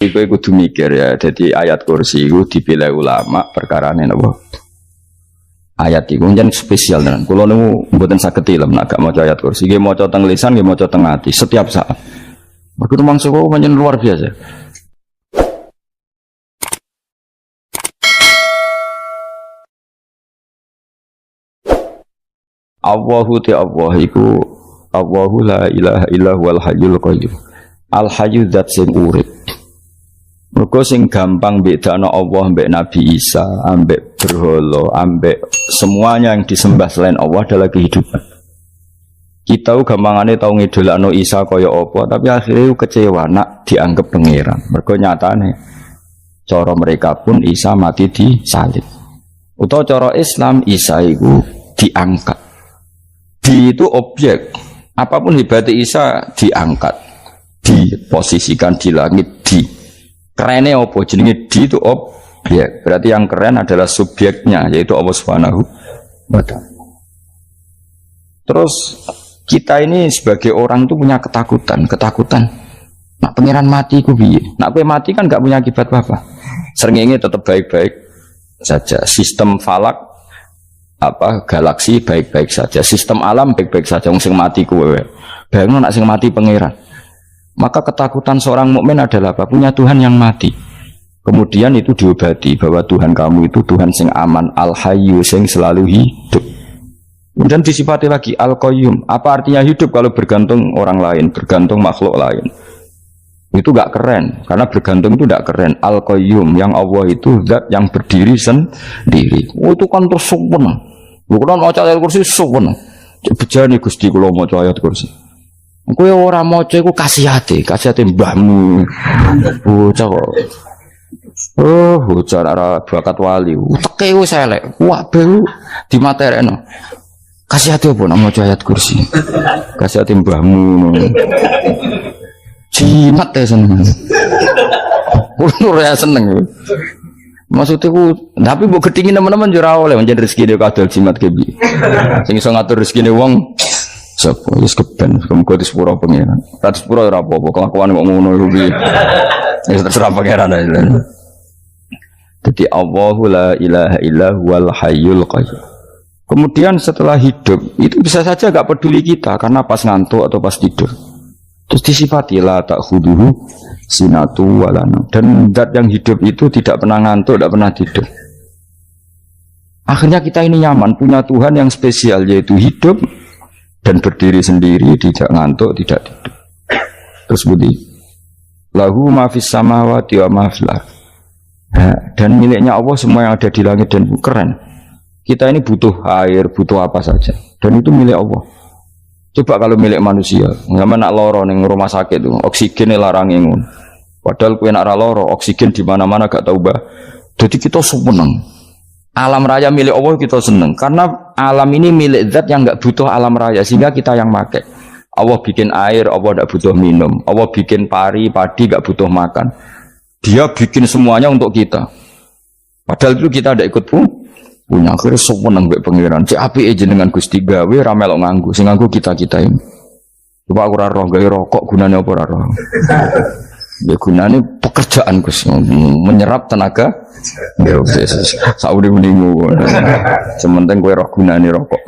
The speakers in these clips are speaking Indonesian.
Iku kudu mikir ya. Jadi ayat kursi itu dipilih ulama perkarane napa? Ayat itu kan spesial tenan. Kula niku mboten saged ilmu nek gak maca ayat kursi. Nggih maca teng lisan, nggih maca teng ati setiap saat. Mergo mangsa kok pancen luar biasa. Allahu Allah iku Allahu la ilaha illa huwal hayyul qayyum. Al hayyu zat sing urip. Mergo sing gampang bedakno Allah mbek Nabi Isa, ambek berhala, ambek semuanya yang disembah selain Allah adalah kehidupan. Kita gampangane tau ngidolakno Isa kaya apa, tapi akhirnya kecewa nak dianggap pangeran. Mergo nyatane cara mereka pun Isa mati disalib. Utawa cara Islam Isa iku diangkat. Di itu objek. Apapun hebatnya Isa diangkat, diposisikan di langit, kerennya apa? Jenenge di itu objek. Berarti yang keren adalah subjeknya, yaitu Allah Subhanahu wa ta'ala. Terus kita ini sebagai orang itu punya ketakutan. Nak pangeran mati ku piye? Nak kowe mati kan gak punya akibat apa-apa. Srengenge tetap baik-baik saja. Sistem falak galaksi baik-baik saja. Sistem alam baik-baik saja. Wong sing mati kowe. Bayangno nak sing mati pangeran. Maka ketakutan seorang mukmin adalah apa? Punya Tuhan yang mati. Kemudian itu diobati bahwa Tuhan kamu itu Tuhan sing aman, al-hayyu sing selalu hidup. Kemudian disifati lagi al-qayyum. Apa artinya hidup kalau bergantung orang lain, bergantung makhluk lain? Itu gak keren, karena bergantung itu gak keren. Al-qayyum yang Allah itu zat yang berdiri sendiri. Oh, itu kan terus sempurna. Bukan mau ayat kursi sempurna. Bejane Gusti kula maca ayat kursi. Kowe ora maca iku kasihate mbahmu. Bocah kok. Oh, bocah ora bakat wali. Teke wis elek. Wah, be dimaterekno. Kasihate apa nek maca ayat kursi? Kasihate mbahmu. Jimat ya seneng. Kulo ora seneng. Maksudnya tapi mbok gedhingi teman-teman yo ora oleh menjadi rezeki dia kadal jimat kebi. Sing iso ngatur rezekine wong sapa wis keben muga disepuro pangeran. Tak disepuro ora apa-apa kelakuan kok ngono iku piye. Wis terserah pangeran ae. Jadi Allahu la ilaha illa huwal hayyul qayyum. Kemudian setelah hidup itu bisa saja gak peduli kita karena pas ngantuk atau pas tidur. Terus disifati la ta'khuduhu sinatu walana. Dan zat yang hidup itu tidak pernah ngantuk, tidak pernah tidur. Akhirnya kita ini nyaman punya Tuhan yang spesial yaitu hidup dan berdiri sendiri, tidak ngantuk, tidak tidur. Terus budi lahu ma fis samawati wa ma fil ardh. Dan miliknya Allah semua yang ada di langit dan bumi. Keren. Kita ini butuh air, butuh apa saja. Dan itu milik Allah. Coba kalau milik manusia, sama nak loro ning rumah sakit tuh, oksigennya larang ingun. Padahal kue nak loro, oksigen di mana-mana gak tahu bah. Jadi kita seneng. Alam raya milik Allah kita seneng, karena alam ini milik zat yang gak butuh alam raya, sehingga kita yang pakai. Allah bikin air, Allah gak butuh minum. Allah bikin padi gak butuh makan. Dia bikin semuanya untuk kita. Padahal itu kita tidak ikut pun. Punya akhirnya seneng mbek pangeran. Cek apike jenengan Gusti gawe ra melok nganggo. Sing nganggo kita-kita ini. Coba aku ora roh gawe rokok gunane apa ora roh. Ya gunane pekerjaan Gus, menyerap tenaga. Ya wis sauri mendingu. Sementing kowe roh gunane rokok.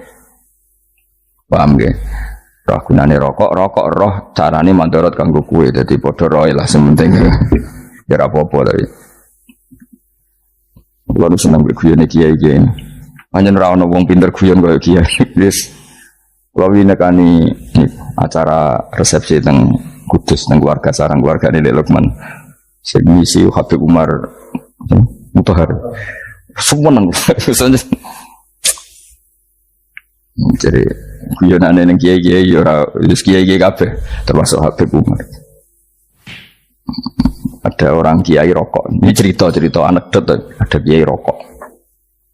Paham nggih? Roh gunane rokok roh carane mandorot kanggo kowe. Dadi padha roe lah sementing. Ya ora apa-apa lho. Lalu senang berguyon kiai-kiai. Hanya ora wong pinter guyon kaya kiai. Wis lawi nekani acara resepsi teng Kudus teng keluarga sarang keluargane Lek Lukman. Sing ngisi Habib Umar Mutahar. Seneng. Jadi guyonane ning kiai-kiai ora wis kiai-kiai kabeh termasuk Habib Umar. Ada orang kiai rokok. Ini cerita anekdot. Ada kiai rokok.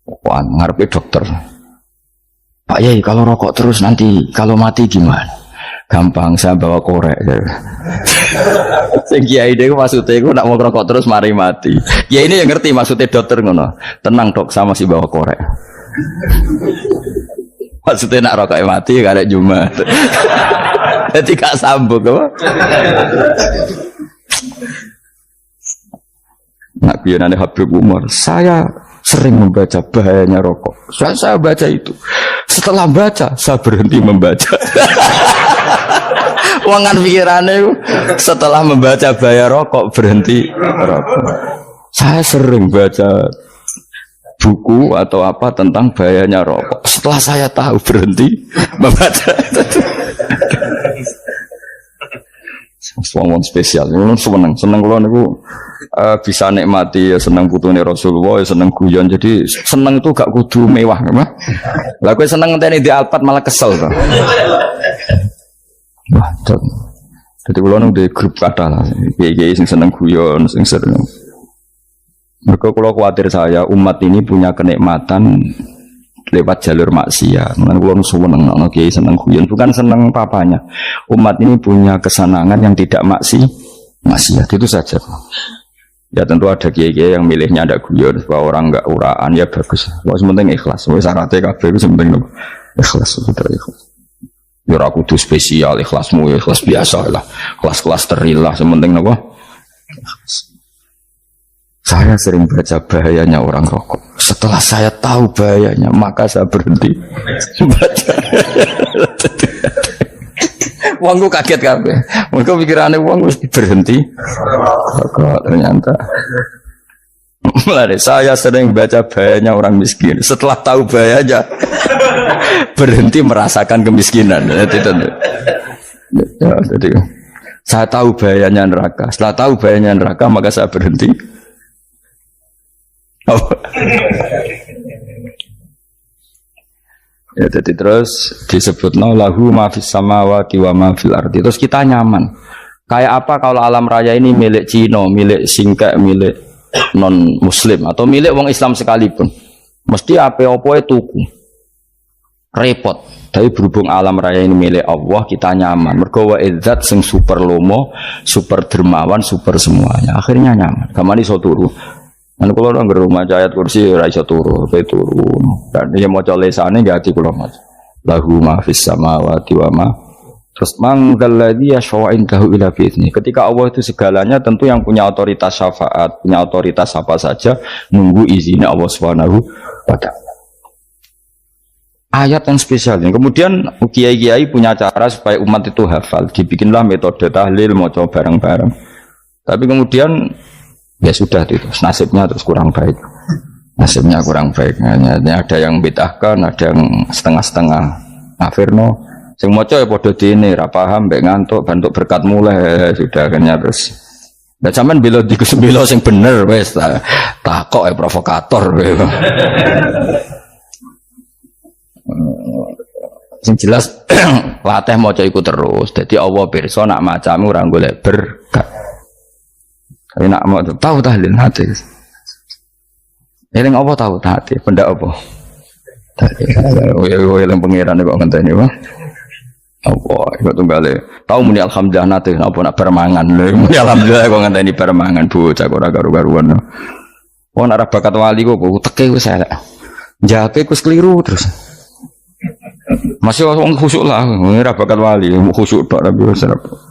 Rokokan ngarepe dokter. Pak Yai, kalau rokok terus nanti kalau mati gimana? Gampang, saya bawa korek. Sing kiai dhewe maksudnya iku nak mau rokok terus mari mati. Kiai ini yang ngerti maksudnya dokter ngono. Tenang dok, sama si bawa korek. Maksudnya nak rokok mati karek Jumat. Jadi gak sambung apa? guyonane Habib Umar. Saya sering membaca bahayanya rokok. Saya baca itu. Setelah baca, saya berhenti membaca. Wangan pikirannya setelah membaca bahaya rokok berhenti rokok. Saya sering baca buku atau apa tentang bahayanya rokok. Setelah saya tahu berhenti membaca. Wong spesial, seneng kalau niku bisa nikmati ya seneng putune Rasulullah, ya seneng guyon. Jadi seneng itu gak kudu mewah, kan? Lah kowe seneng ngenteni di Alphard malah kesel to. Wah, jadi kalau nang di grup kata lah, kiai sing seneng guyon, sing seneng. Mereka kalau khawatir saya umat ini punya kenikmatan lewat jalur maksiat. Mengenai kalau seneng, kiai seneng guyon, bukan seneng papanya. Umat ini punya kesenangan yang tidak maksiat itu saja. Ya tentu ada kiai-kiai yang milihnya ada guyon supaya orang enggak uraan ya bagus. Wes penting ikhlas. Wes syaratnya kabeh itu penting ikhlas sudah ikhlas. Ya ora kudu spesial ikhlasmu ya ikhlas biasa lah. Kelas-kelas terilah sementing napa? Saya sering baca bahayanya orang rokok. Setelah saya tahu bahayanya, maka saya berhenti baca. Wongku kaget kabeh. Mereka pikirannya wong mesti berhenti. Rokok ternyata. Mulai saya sering baca bahayanya orang miskin. Setelah tahu bahayanya, berhenti merasakan kemiskinan. Jadi, saya tahu bahayanya neraka. Setelah tahu bahayanya neraka, maka saya berhenti. Ya, jadi terus disebut lahu ma fis samawati wa ma fil ardi. Terus kita nyaman. Kayak apa kalau alam raya ini milik Cina, milik Singkek, milik non muslim atau milik wong Islam sekalipun. Mesti apa-apa tuku. Repot. Tapi berhubung alam raya ini milik Allah, kita nyaman. Mergo wa izzat sing super lomo, super dermawan, super semuanya. Akhirnya nyaman. Kamane iso turu. Anu kula nang rumah ayat kursi ora iso turu, pe turu. Dan dia maca lesane nggih ati kula maca. Lahu ma fis samawati wa ma. Terus manggal ladzi yashfa'u indahu ila bi'izni. Ketika Allah itu segalanya, tentu yang punya otoritas syafaat, punya otoritas apa saja nunggu izin Allah Subhanahu wa taala. Ayat yang spesial. Kemudian kiai-kiai punya cara supaya umat itu hafal. Dibikinlah metode tahlil maca bareng-bareng. Tapi kemudian ya sudah itu nasibnya terus kurang baik. Nasibnya kurang baik. Ada yang bid'ahkan, ada yang setengah-setengah ngafirno. Sing maca ya padha dene ra paham mbek ngantuk bentuk berkat mulai sudah akhirnya terus. Lah sampean bela dikesembelo sing bener wis takok ya provokator. Sing jelas latih maca iku terus. Dadi Allah pirsa nak macamu ora golek berkat. Tapi nak mau tahu tahlil hati. Eling apa tahu hati? Benda apa? Eling pangeran kok ngenteni wae. Apa iku tunggale. Tahu muni alhamdulillah nate apa nak permangan. Muni alhamdulillah kok ngenteni permangan bocah ora karu-karuan. Wong ora bakat wali kok teke wis elek. Jape wis keliru terus. Masih wong khusuk lah, ora bakat wali, khusuk tok tapi wis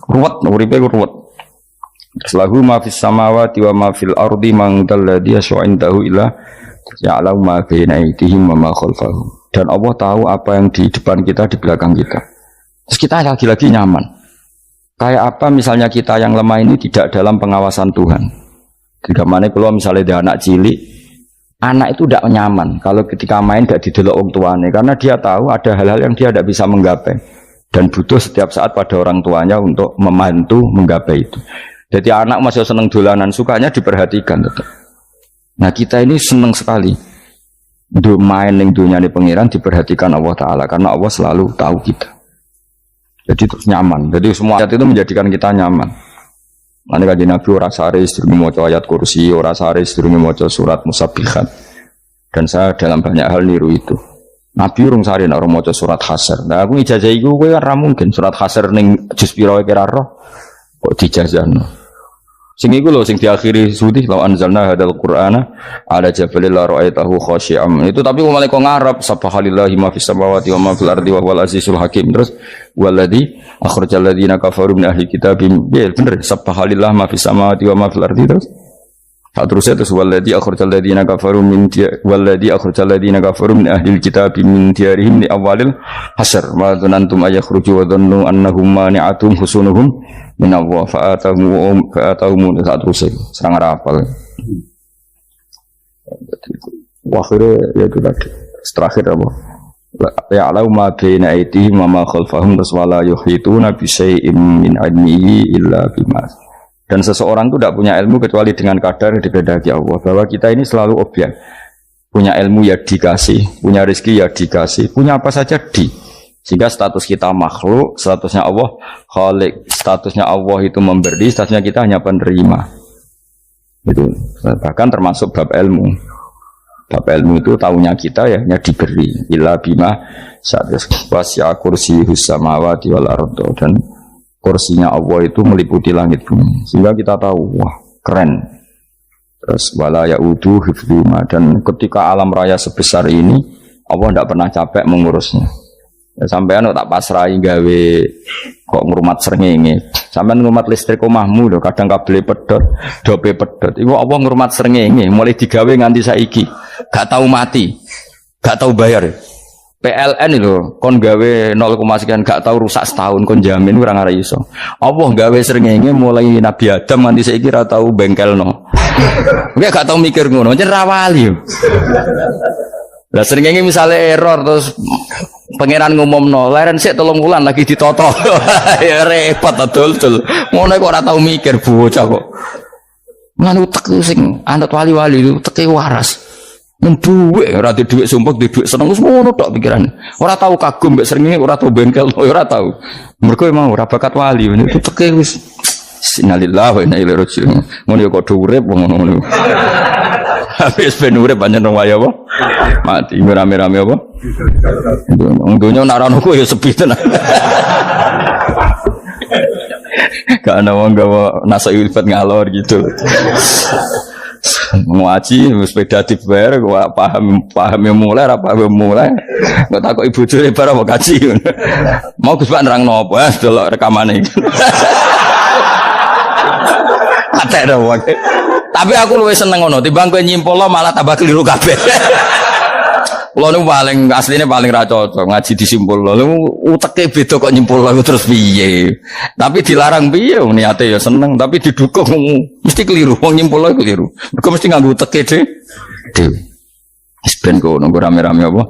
ruwet, uripe ruwet. Lahu ma fis samawati wa ma fil ardi man dalladhi yash'indahu illa ya'lamu ma baina aydihim wa ma khalfahum. Dan Allah tahu apa yang di depan kita, di belakang kita. Terus kita lagi-lagi nyaman. Kayak apa misalnya kita yang lemah ini tidak dalam pengawasan Tuhan. Jika mana kalau misalnya dia anak cilik, anak itu tidak nyaman kalau ketika main tidak didelok orang tuanya, karena dia tahu ada hal-hal yang dia tidak bisa menggapai dan butuh setiap saat pada orang tuanya untuk membantu menggapai itu. Jadi anak masih seneng dolanan, sukanya diperhatikan tetap. Nah kita ini seneng sekali main ning dunia ini pengiran diperhatikan Allah Ta'ala, karena Allah selalu tahu kita. Jadi terus nyaman. Jadi semua ayat itu menjadikan kita nyaman. Nanti kaji Nabi ora sare sedurunge maca ayat kursi, ora sare sedurunge maca surat Musabbihat. Dan saya dalam banyak hal niru itu. Nabi urung sare nek ora maca surat Hasyr. Nah aku ijazah iku kowe ora mungkin surat Hasyr ning juz pira kira roh kok dijazahno. Sing iku lho sing diakhiri sudi law anzalna hadzal qur'ana ala jabalil la ra'aitahu khashi'am. Itu tapi malah kok ngarep subhanallahi ma fis samawati wa ma fil ardi wa huwal azizul hakim. Terus waladzi akhrajal ladzina kafaru min ahli kitab bil bener subhanallahi ma fis samawati wa ma fil ardi terus Tak terusnya terus walladzi akhrajal ladzina kafaru min ahlil kitab min diyarihim li awalil hasr ma dzanantum ayakhruju wa dhannu annahum mani'atum husunuhum min Allah fa'atahum tak terusnya serang rapal. Akhirnya ya itu tadi terakhir apa? Ya'lamu ma baina aydihim wa ma khalfahum wala yuhituna bi syai'in min 'ilmihi illa bima. Dan seseorang itu tidak punya ilmu kecuali dengan kadar yang dikehendaki Allah. Bahwa kita ini selalu objek. Punya ilmu ya dikasih, punya rezeki ya dikasih, punya apa saja di. Sehingga status kita makhluk, statusnya Allah khalik, statusnya Allah itu memberi, statusnya kita hanya penerima. Itu bahkan termasuk bab ilmu. Bab ilmu itu tahunya kita ya hanya diberi. Illa bima wasya kursiyus samawati wal ardh, dan kursinya Allah itu meliputi langit bumi, sehingga kita tahu, wah keren. Terus wala yaudu hifdzuma, dan ketika alam raya sebesar ini Allah tidak pernah capek mengurusnya. Ya, sampean tak pasrahi gawe kok ngrumat srengenge. Sampean ngrumat listrik omahmu lho, kadang kabel pedhot, dope pedhot. Iku Allah ngrumat srengenge mulai digawe nganti saiki. Gak tahu mati, gak tahu bayar. PLN itu kon gawe 0, sekian gak tahu rusak setahun kon jamin ora ngara iso. Allah gawe srengenge mulai Nabi Adam nganti saiki ora tahu bengkelno. Kowe gak tahu mikir ngono, jen ra wali. Lah srengenge misale error terus pangeran ngumumno, leren sik 3 wulan lagi ditoto. Ya repot dul. Ngono kok ora tahu mikir bocah kok. Lan utek sing anut wali-wali uteke waras. Duwe ora di dhuwit sumpek, di dhuwit seneng wis ngono tok pikirane. Ora tau kagum mbek srengenge, ora tau bengkel, ora tau. Mergo emang ora bakat wali, itu teke wis innalillahi wa inna ilaihi raji'un. Ngono ya kok urip ngono. Habis ben urip pancen nang waya apa? Mati rame-rame apa? Wong donya nek ora ngono ya sepi tenan. Gak ada wong gawa nasa ilfat ngalor gitu. Ngaji sepeda dibayar gua paham yang mulai apa yang mulai nggak takut ibu curi barang mau kaji mau Gus Pak nerang nopo delok rekamane iki atek dong tapi aku luwih seneng ngono timbang kowe nyimpul malah tambah keliru kabeh. Kulo niku paling asline paling ra cocok ngaji disimpul lho uteke beda kok nyimpul terus piye tapi dilarang piye niate ya seneng tapi didukung mesti keliru wong nyimpul keliru mergo mesti nganggo uteke dhewe wis ben kono rame-rame apa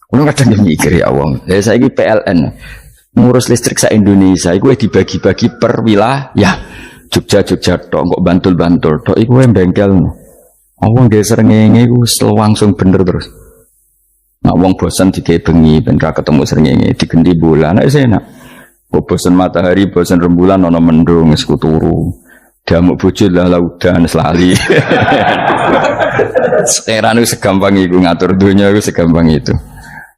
kulo kadang mikir ya Allah saiki PLN ngurus listrik sa Indonesia iku dibagi-bagi per wilayah Jogja tok kok Bantul tok iku bengkel. Wong ge srengenge iku langsung bener terus. Nek wong bosan dikei bengi ben ra ketemu srengenge digenti bulan nek enak. Kok bosan matahari, bosan rembulan ana mendung wis turu. Diamuk bojo lah laudan selali. Sekarang itu segampang iku ngatur dunia itu segampang itu.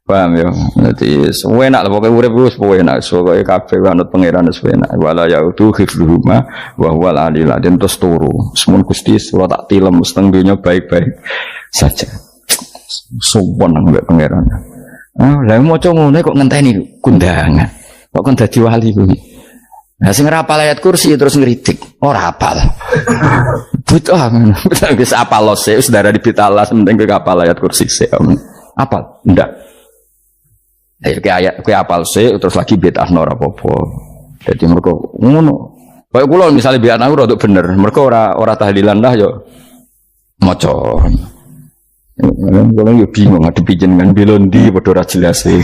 Paham ya? Jadi enak lah pokoknya urip wis enak. Pokoke kabeh anut pangeran wis enak. Wala yautu hifdzuhuma wa huwal aliyul azim terus turu. Semun Gusti kula tak tilem seteng dunya baik-baik saja. Sowan nang mbek pangeran. Lah maca ngene kok ngenteni kundangan. Kok kon dadi wali kuwi. Nah sing ora hafal ayat kursi terus ngritik. Ora hafal. Butuh ngono. Wis hafal lose wis darah dibitalas penting kowe hafal ayat kursi sik. Hafal? Ndak. Kayak apal sih terus lagi bid'ah ora apa-apa. Jadi mereka ngono. Kayak kula misalnya bid'ah aku rada bener, mereka ora tahlilan lah yo maca. Kula yo bingung ngadepi jenengan belondi padha ora jelas e.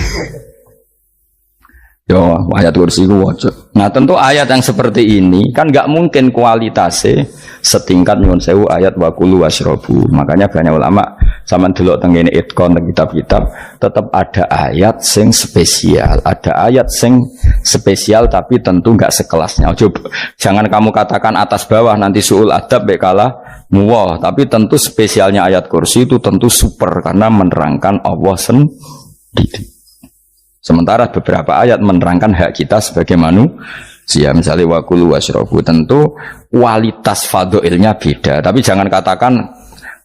Yo ayat kursi ku waca. Nah, tentu ayat yang seperti ini kan enggak mungkin kualitasnya setingkat nyuwun sewu ayat wa kulu wasrobu. Makanya banyak ulama sampean delok teng ngene itkon teng kitab-kitab tetap ada ayat sing spesial, ada ayat sing spesial tapi tentu enggak sekelasnya. Jangan kamu katakan atas bawah nanti suul adab bekala muwah, tapi tentu spesialnya ayat kursi itu tentu super karena menerangkan Allah sendiri. Sementara beberapa ayat menerangkan hak kita sebagai manusia, misalnya wa kulu wasrobu, tentu kualitas fadhilnya beda. Tapi jangan katakan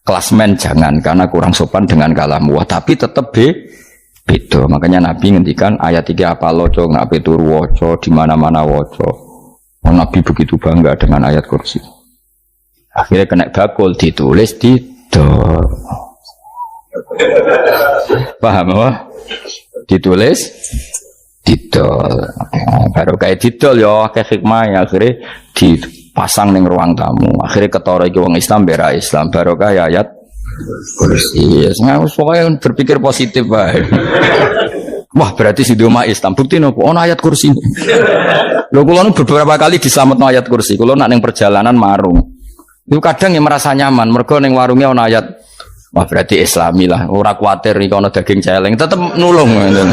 klasmen, jangan, karena kurang sopan dengan kalam wah, tapi tetap beda. Makanya Nabi ngendikan ayat 3 apa loco, ngape turu woco, di mana-mana woco. Nabi begitu bangga dengan ayat kursi. Akhirnya kena bakul ditulis didol. Paham apa? Ditulis didol. Baru kayak didol ya kayak hikmah akhirnya dipasang ning ruang tamu. Akhirnya ketara iki wong Islam bera Islam baru kayak ayat kursi. Pokoknya berpikir positif bae. Wah berarti si umat Islam bukti nopo ono ayat kursi. Lho kula beberapa kali diselametno ayat kursi. Kula nak ning perjalanan marung. Itu kadang yang merasa nyaman mergo ning warungnya ono ayat. Wah berarti Islami lah. Ora kuwatir iki ono daging celeng, tetep nulung ngoten.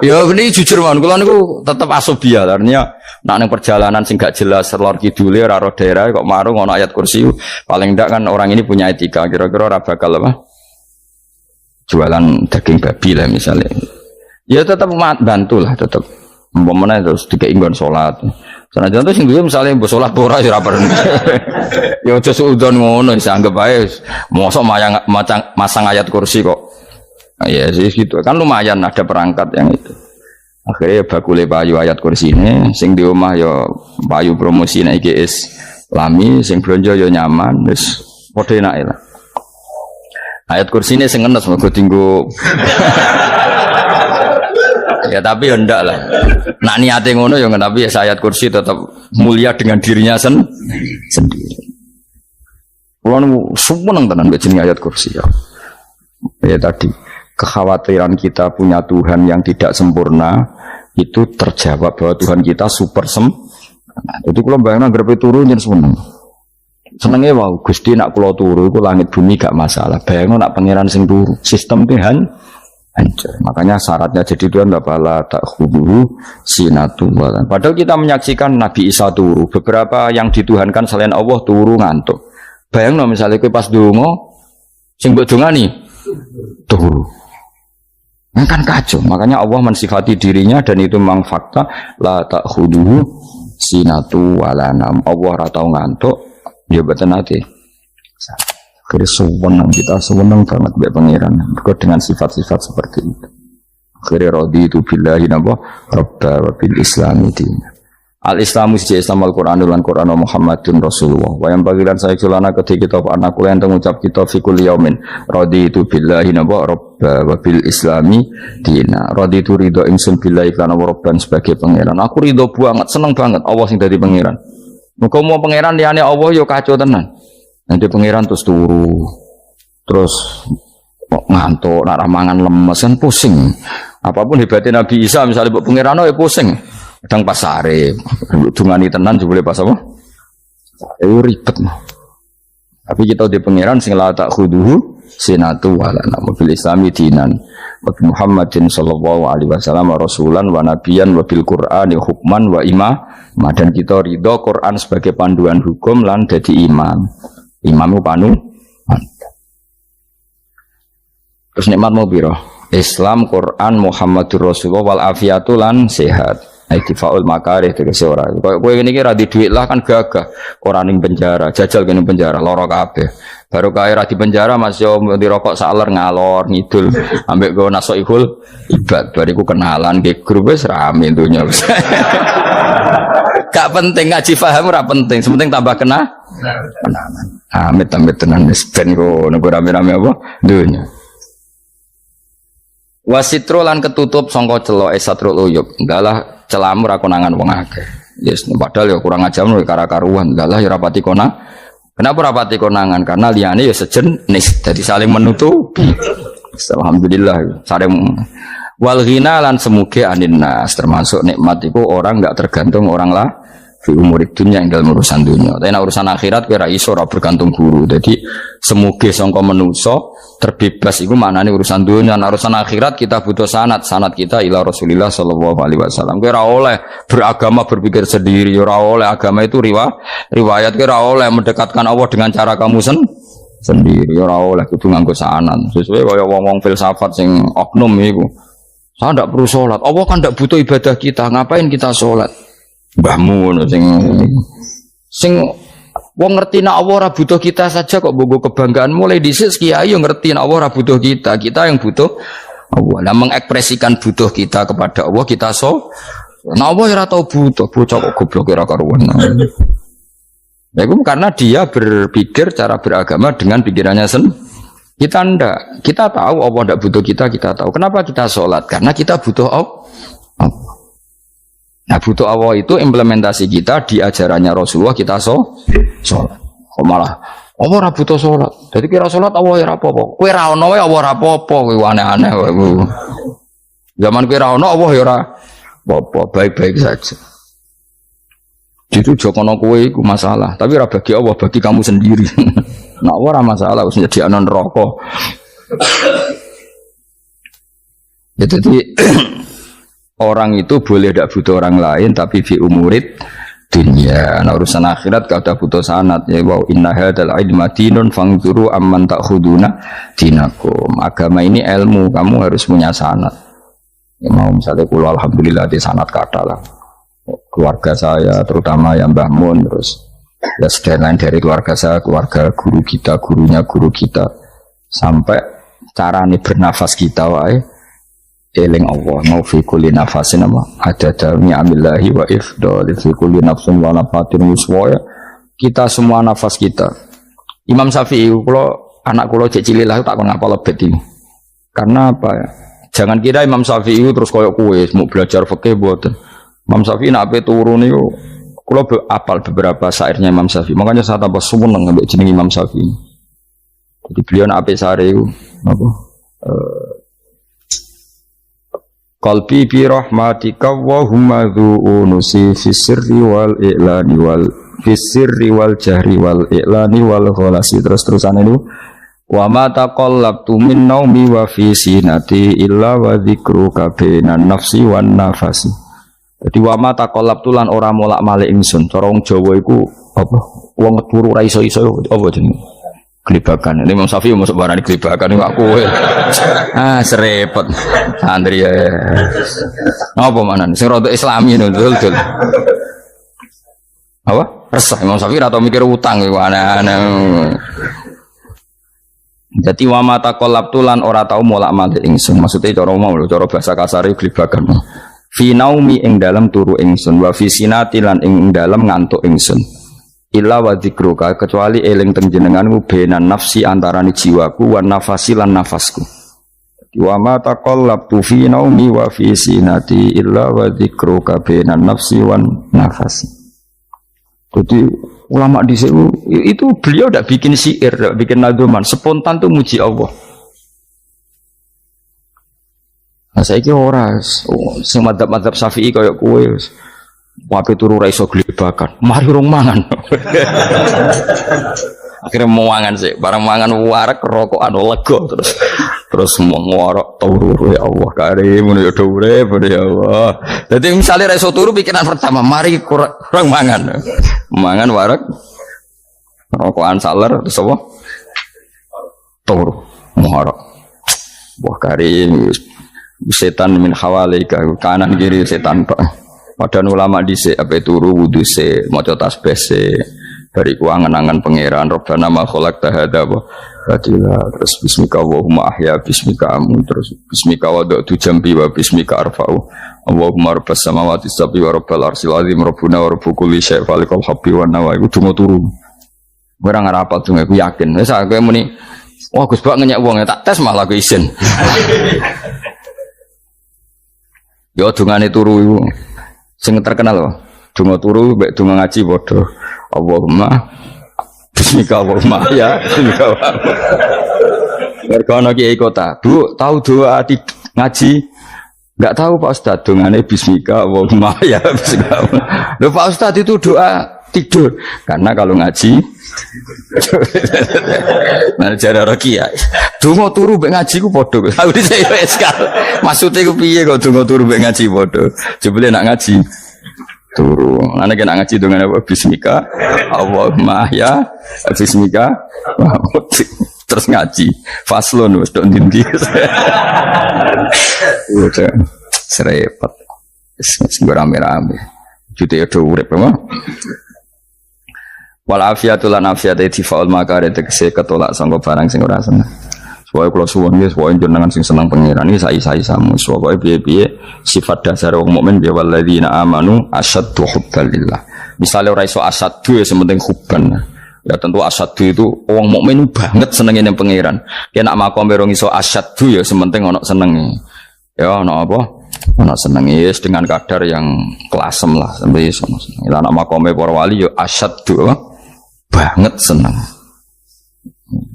Ya ini jujur mawon kula niku tetep asobia artinya nak ning perjalanan sing gak jelas lor kidule ora ro daerah kok marung ono ayat kursi. Paling ndak kan orang ini punya etika kira-kira ora bakal apa? Jualan daging babi lah misalnya. Ya tetap bantu lah tetap. Umpamane terus dikei nggon salat. Senajan to sing duwe misale mbok salat ora ya ora perlu. Ya aja suudon ngono wis anggap ae mosok masang ayat kursi kok. Ya sih gitu. Kan lumayan ada perangkat yang itu. Akhirnya bakule payu ayat kursi ini sing di omah ya payu promosi nek iki Islami sing blonjo ya nyaman wis padha enake lah. Ayat kursi ini sing ngenes mergo dinggo ya tapi ya ndak lah. Nak niate ngono ya tapi ya ayat kursi tetap mulia dengan dirinya sendiri. Kulo seneng tenan mbek jenenge ayat kursi ya. Ya tadi kekhawatiran kita punya Tuhan yang tidak sempurna itu terjawab bahwa Tuhan kita super sempurna. Itu kulo bayangno grepe turu nyen seneng. Senenge wae Gusti nak kula turu iku langit bumi gak masalah. Bayangno nak pangeran sing turu, sistem Tuhan hancur. Makanya syaratnya jadi Tuhan bala ta'khudhu sinatu walan. Padahal kita menyaksikan Nabi Isa turu, beberapa yang dituhankan selain Allah turu ngantuk. Bayangno misalnya kowe pas donga sing mbok dongani turu. Kan kacau. Makanya Allah mensifati dirinya dan itu memang fakta la ta'khudhu sinatu walanam. Allah ora tau ngantuk, ya boten ate. Akhirnya kita sewenang banget mbek pangeran berikut dengan sifat-sifat seperti itu. Akhirnya raditu billahi nabwa rabba wa bil islami dina. Al-Islamu siji Islam Al-Qur'an lan Qur'an Muhammadun Rasulullah. Wa yang bagilan saya kelana ketika kita anak kula enten ngucap kita fi kulli yaumin raditu billahi nabwa rabba wa bil islami dina. Raditu ridho ingsun billahi lan rabban sebagai pangeran. Aku ridho banget, seneng banget Allah sing dadi pangeran. Muga mau pangeran liyane Allah yo kacau tenan. Nanti pangeran terus turu, terus ngantuk, nak ramangan lemes kan pusing. Apapun hebatnya Nabi Isa misalnya buat pangeran ya pusing. Kadang pasare, dungani tenan juga boleh pas apa? Itu ribet. Tapi kita di pangeran sing la ta'khudhuhu sinatu wala nabil islami dinan. Wa Muhammadin sallallahu alaihi wasallam rasulan wa nabiyan wa bil Qur'ani hukman wa imam. Dan kita ridho Quran sebagai panduan hukum lan dadi imam. Imamu panu. Terus nikmat mau biro Islam, Quran, Muhammadur Rasulullah wal afiatu lan sehat. Istifaul makarih tegese ora. Kowe ngene iki ra di dhuwit lah kan gagah. Ora ning penjara, jajal kene penjara lara kabeh. Baru kae ra di penjara masih di rokok saler ngalor ngidul ambek go nasoihul ibad. Bariku kenalan ke grup wis rame dunya. Gak penting ngaji paham ora penting, sepenting tambah kenalan. Amit-amit tenan wis ben go nego rame-rame apa dunya. Wasitro lan ketutup sangka celok satrul uyub. Enggaklah celamu ra konangan wong akeh. Yes, padahal ya kurang ajar lho kara-karuan. Enggaklah ya rapati konang. Kenapa rapati konangan? Karena liyane ya sejenis, jadi saling menutupi. Alhamdulillah saling wal ghina lan semuge anin nas, termasuk nikmat itu orang enggak tergantung orang lah fi umurid dunia yang dalam urusan dunia. Tapi urusan akhirat kira iso ora bergantung guru. Jadi semuge sangka manusa terbebas iku maknane urusan dunia. Nah, urusan akhirat kita butuh sanad kita ila Rasulillah sallallahu alaihi wasallam. Kira oleh beragama berpikir sendiri, ora oleh agama itu riwayat kira oleh mendekatkan Allah dengan cara kamu sendiri, ora oleh kudu nganggo sanad. Sesuai kaya wong-wong filsafat sing oknum iku. Saya ndak perlu salat. Allah kan ndak butuh ibadah kita, ngapain kita salat? Mbahmu sing wong ngerti nek Allah ora butuh kita saja kok bogo kebanggaan mulai dhisik kiai yo ngerti nek Allah ora butuh kita yang butuh Allah. Nah mengekspresikan butuh kita kepada Allah kita nek Allah ora tau butuh bocah kok goblok ora karuan. Ya, itu karena dia berpikir cara beragama dengan pikirannya sendiri. Kita ndak, kita tahu Allah ndak butuh kita tahu. Kenapa kita sholat? Karena kita butuh Allah. Nah, butuh Allah itu implementasi kita di ajarannya Rasulullah kita sholat. Kok malah Allah ora butuh sholat. Jadi kira sholat Allah ya apa-apa. Kowe ra ono wae Allah ora apa-apa, kowe aneh-aneh kowe. Zaman kowe ra ono Allah ya ora apa-apa, baik-baik saja. Itu jokono kowe iku masalah, tapi ora bagi Allah, bagi kamu sendiri. Nah, ora masalah wis nyediakno neraka. Ya, jadi orang itu boleh tidak butuh orang lain, tapi fi umurid dunia. Nah, urusan akhirat kada butuh sanad ya wa inna hadzal ilma dinun fangzuru amman ta'khuduna dinakum. Agama ini ilmu, kamu harus punya sanad. Ya, mau misalnya kula alhamdulillah di sanad kata lah. Keluarga saya terutama yang Mbah Mun, terus ya lain dari keluarga saya, keluarga guru kita, gurunya guru kita, sampai carane bernafas kita wae eling Allah mau fi kulli nafasin ada dalmi amillahi wa ifdal fi kulli nafsin wa nafatin muswaya. Kita semua nafas kita. Imam Syafi'i kalau anak kula cek cilik lah tak kon ngapal lebet iki. Karena apa ya? Jangan kira Imam Syafi'i terus koyo kowe mau belajar fikih mboten. Imam Syafi'i nak ape turun niku kula apal beberapa syairnya Imam Syafi'i. Makanya saya tambah seneng ambek jeneng Imam Syafi'i. Jadi beliau nak ape sare iku apa? Qalbi bi rahmatika wa humma dzu'unusi fi sirri wal i'lani wal fi sirri wal jahri wal i'lani wal khalasi. Terus-terusan itu wa ma taqallabtu min naumi wa fi sinati illa wa dzikruka bainan nafsi wan nafasi. Jadi wa ma taqallabtu lan ora molak-malik ingsun. Cara wong Jawa iku apa? Wong turu ra iso-iso apa jenenge? Gelibakan. Ini Imam Syafi'i masuk barang gelibakan ini aku. Serepot. Santri ya. Apa mana? Sing rada Islami betul. Apa? Resah Imam Syafi'i atau mikir utang iku aneh-aneh. Jadi wa ma taqallabtu lan ora tau molak-malik ingsun. Maksudnya cara bahasa kasare gelibakan. Fi naumi ing dalam turu ingsun wa fi sinati lan ing dalam ngantuk ingsun. Illa wa dzikruka kecuali eling teng jenenganmu benan nafsi antarane jiwaku wan nafasi lan nafasku. Wa ma taqallabtu fi naumi wa fi sinati illa wa dzikruka benan nafsi wan nafasi. Jadi ulama di sini itu beliau tidak bikin syair, tidak bikin nadzuman, spontan tuh muji Allah. Nah saya kira orang, sing madzhab Syafi'i kayak kue, wape turu ra iso glebakan, mari rong mangan. Akhirnya mau mangan sih, barang mangan warak rokokan lega terus mau ngorok turu ya Allah karim ya urip ya Allah. Jadi misalnya ra iso turu pikiran pertama, mari kurang mangan warak rokokan saler terus apa? Turu ngorok. Wah karim setan min hawalika kanan kiri setan pak. Padahal ulama dhisik ape turu wudu se maca tasbih se dari angen-angen pangeran Rabbana ma khalaqta hadza wa batila terus bismika Allahumma ahya bismika amun terus bismika wada'tu jambi wa bismika arfa'u Allahumma rabbas samawati sab'i wa rabbal arsyil azim rabbuna wa rabbu kulli syai' falikal habbi wan nawa iku donga turu ora ngarapal donga aku yakin wis aku muni wah Gus Bak ngenyek wong tak tes malah aku isin. Ya dungane turu iku sing terkenal loh. Donga turu mek donga ngaji padha. Allahumma bismika Allahumma ya bismika. Mergo ana kiai kota, Bu, tahu doa ngaji? Enggak tahu Pak Ustaz, dongane bismika Allahumma ya bismika. Lho Pak Ustaz itu doa tidur. Karena kalau ngaji nah cara Rokia donga turu mek ngaji ku padha. Aku dise wis kal. Maksude ku piye kok donga turu mek ngaji padha? Jebule nak ngaji turu. Ana kena ngaji dengan apa? Bismika Allahumma ya bismika terus ngaji. Faslon wis tok ndi-ndi. Udah serepet. Wis rame-rame. Jute yo urip apa? Wal afiatu lan afiate difaul makare tegese ketolak sangka barang sing ora seneng. Supaya kula suwun nggih supaya jenengan sing seneng pangeran iki sai-saisamu supaya piye-piye sifat dasar wong mukmin ya walladzina amanu asyaddu hubbalillah. Misalnya ora iso asadu ya sementing huban. Ya tentu asadu itu wong mukmin banget senengin yang pangeran. Ya nak makom berong iso asadu ya sementing ono senengi. Ya ono apa? Ono senengi yes, dengan kadar yang kelasem lah sampai iso. Ya nak makom para wali ya asadu banget seneng.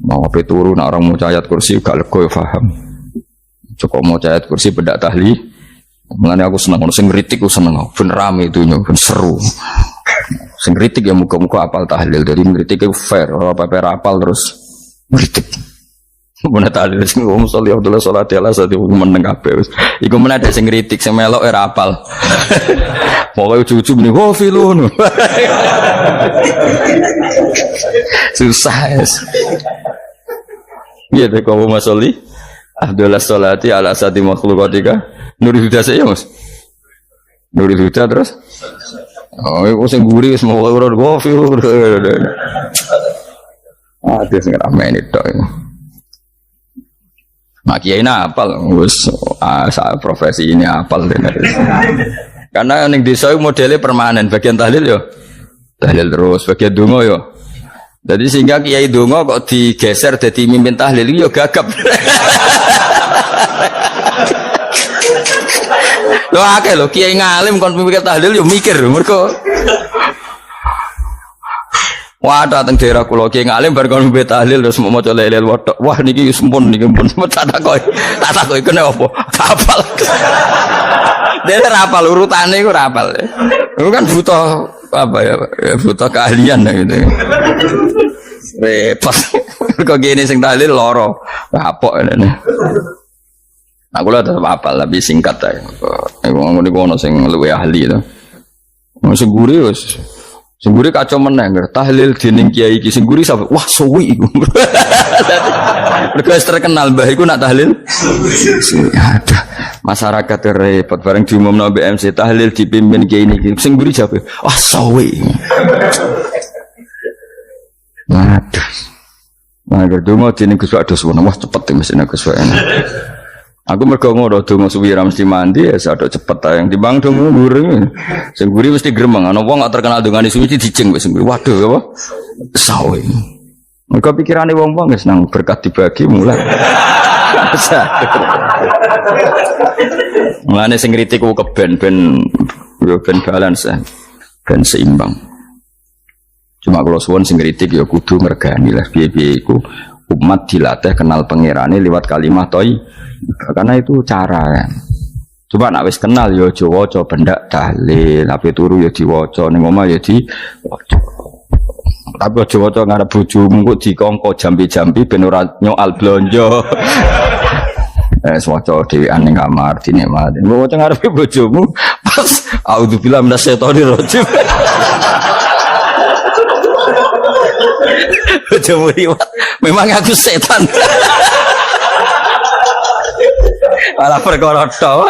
Mau apa turu nak orang mau ayat kursi gak lego ya paham. Cukup mau ayat kursi bedak tahli. Mulane aku seneng ono sing ngritik aku seneng. Ben rame itu ben seru. Sing kritik ya muka-muka apal tahlil, jadi kritik itu fair, orang apa apal terus kritik. Mana tahlil sing ngomong sholli Abdullah sholat ya lah saat itu meneng kabeh. Iku mana ada sing kritik, sing melok era apal. Pokoknya ujug-ujug nih, wah filun. Susah es. Iya deh kau mau sholli Abdullah sholati ala sati makhlukatika. Nuri huda saya mas. Nuri huda terus. Oh, aku sing guri wis mau ora kopi. Ah, dia sing ramai tok. Mak kiai apal wis profesi ini apal tenan. Karena ning desa modelnya permanen, bagian tahlil yo. Tahlil terus, bagian donga yo. Jadi sehingga kiai donga kok digeser dadi mimpin tahlil yo gagap. Lho akeh lho kiai ngalim kon mikir tahlil yo mikir mergo wah dateng daerah kula kiai ngalim bar kon mikir tahlil terus mau maca lelel wedok wah niki sempun niki pun tak takoki kene apa hafal dene ra hafal urutane iku ra hafal itu kan butuh apa ya butuh keahlian gitu repot kok gini sing tahlil loro kapok ngene. Aku lah tetap apal tapi singkat aja. Ngomong ini kono sing luwih ahli itu. Sing guri wis. Sing guri kacau meneng. Tahlil dening kiai iki sing guri sampe wah suwi iku. Mergo terkenal mbah iku nak tahlil. Aduh, masyarakat repot bareng diumumno BMC tahlil dipimpin kiai niki. Sing guri jape wah suwi. Aduh. Nah, gedungo dening Gus Wados wah cepet mesin Gus Wados. Aku mergo ngono donga suwira mesti mandi ya sadok cepet ta yang timbang donga nguri. Sing nguri mesti gremeng ana wong gak terkenal dongane suwi dijeng wis nguri. Waduh apa? Sawe. Mergo pikirane wong-wong wis nang berkat dibagi mulai. Mulane sing kritik ku keben ben balance ben seimbang. Cuma kalau suwon sing kritik ya kudu mergani lah piye-piye iku umat dilatih kenal pangerane lewat kalimat toy. Karena itu cara kan. Coba nak wis kenal yo aja waca bendak tahlil, ape turu yo diwaca ning omah yo diwaca. Tapi aja waca ngarep bojomu kok dikongko jambi-jambi ben ora nyoal blonjo. Waca dhewean ning kamar dinikmati. Mbok waca ngarep bojomu pas auzubillahi minasyaitonir rajim. Bojomu riwat, memang aku setan. Malah perkara tok.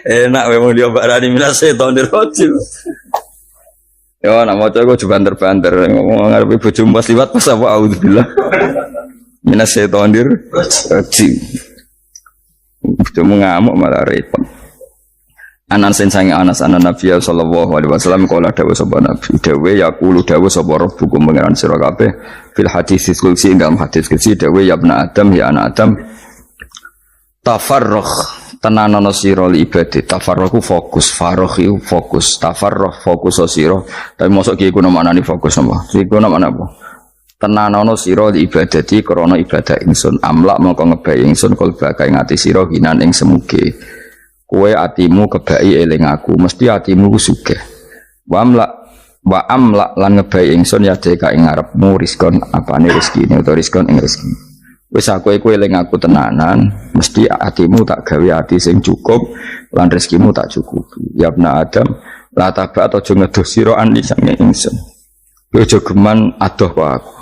Enak memang dia barani minas setonir rajim. Ya nak maca kok banter-banter ngomong ngarepe bojomu pas liwat pas apa auzubillah. Minas setonir rajim. Bojomu ngamuk malah repot. Anas sange Anas anan Nabi sallallahu alaihi wasallam kala dawuh sapa Nabi dawuh yaqulu dawuh sapa rabbukum pangeran sira kabeh fil hadis qudsi dalam hadis qudsi dawuh ya ibnu Adam ya anak Adam tafarrugh tenanono sira li ibadah tafarrugh fokus faragh iku fokus tafarrugh fokus sira tapi mosok ki iku maknane fokus apa iku maknane apa tenanono sira li ibadati krana ibadah ingsun amlak mongko ngebayi ingsun kalba kae ngati sira hinan ing semuge kowe atimu kebaki eling aku mesti atimu sugih wa amlak lan ngebayi ingsun ya deka ing ngarepmu rizkon apane rezekine utawa rizkon ing rezeki wis aku eling aku tenanan mesti atimu tak gawe ati sing cukup lan rezekimu tak cukupi ya ibnu Adam la taba aja ngedoh sira ani sange ingsun aja geman adoh kok aku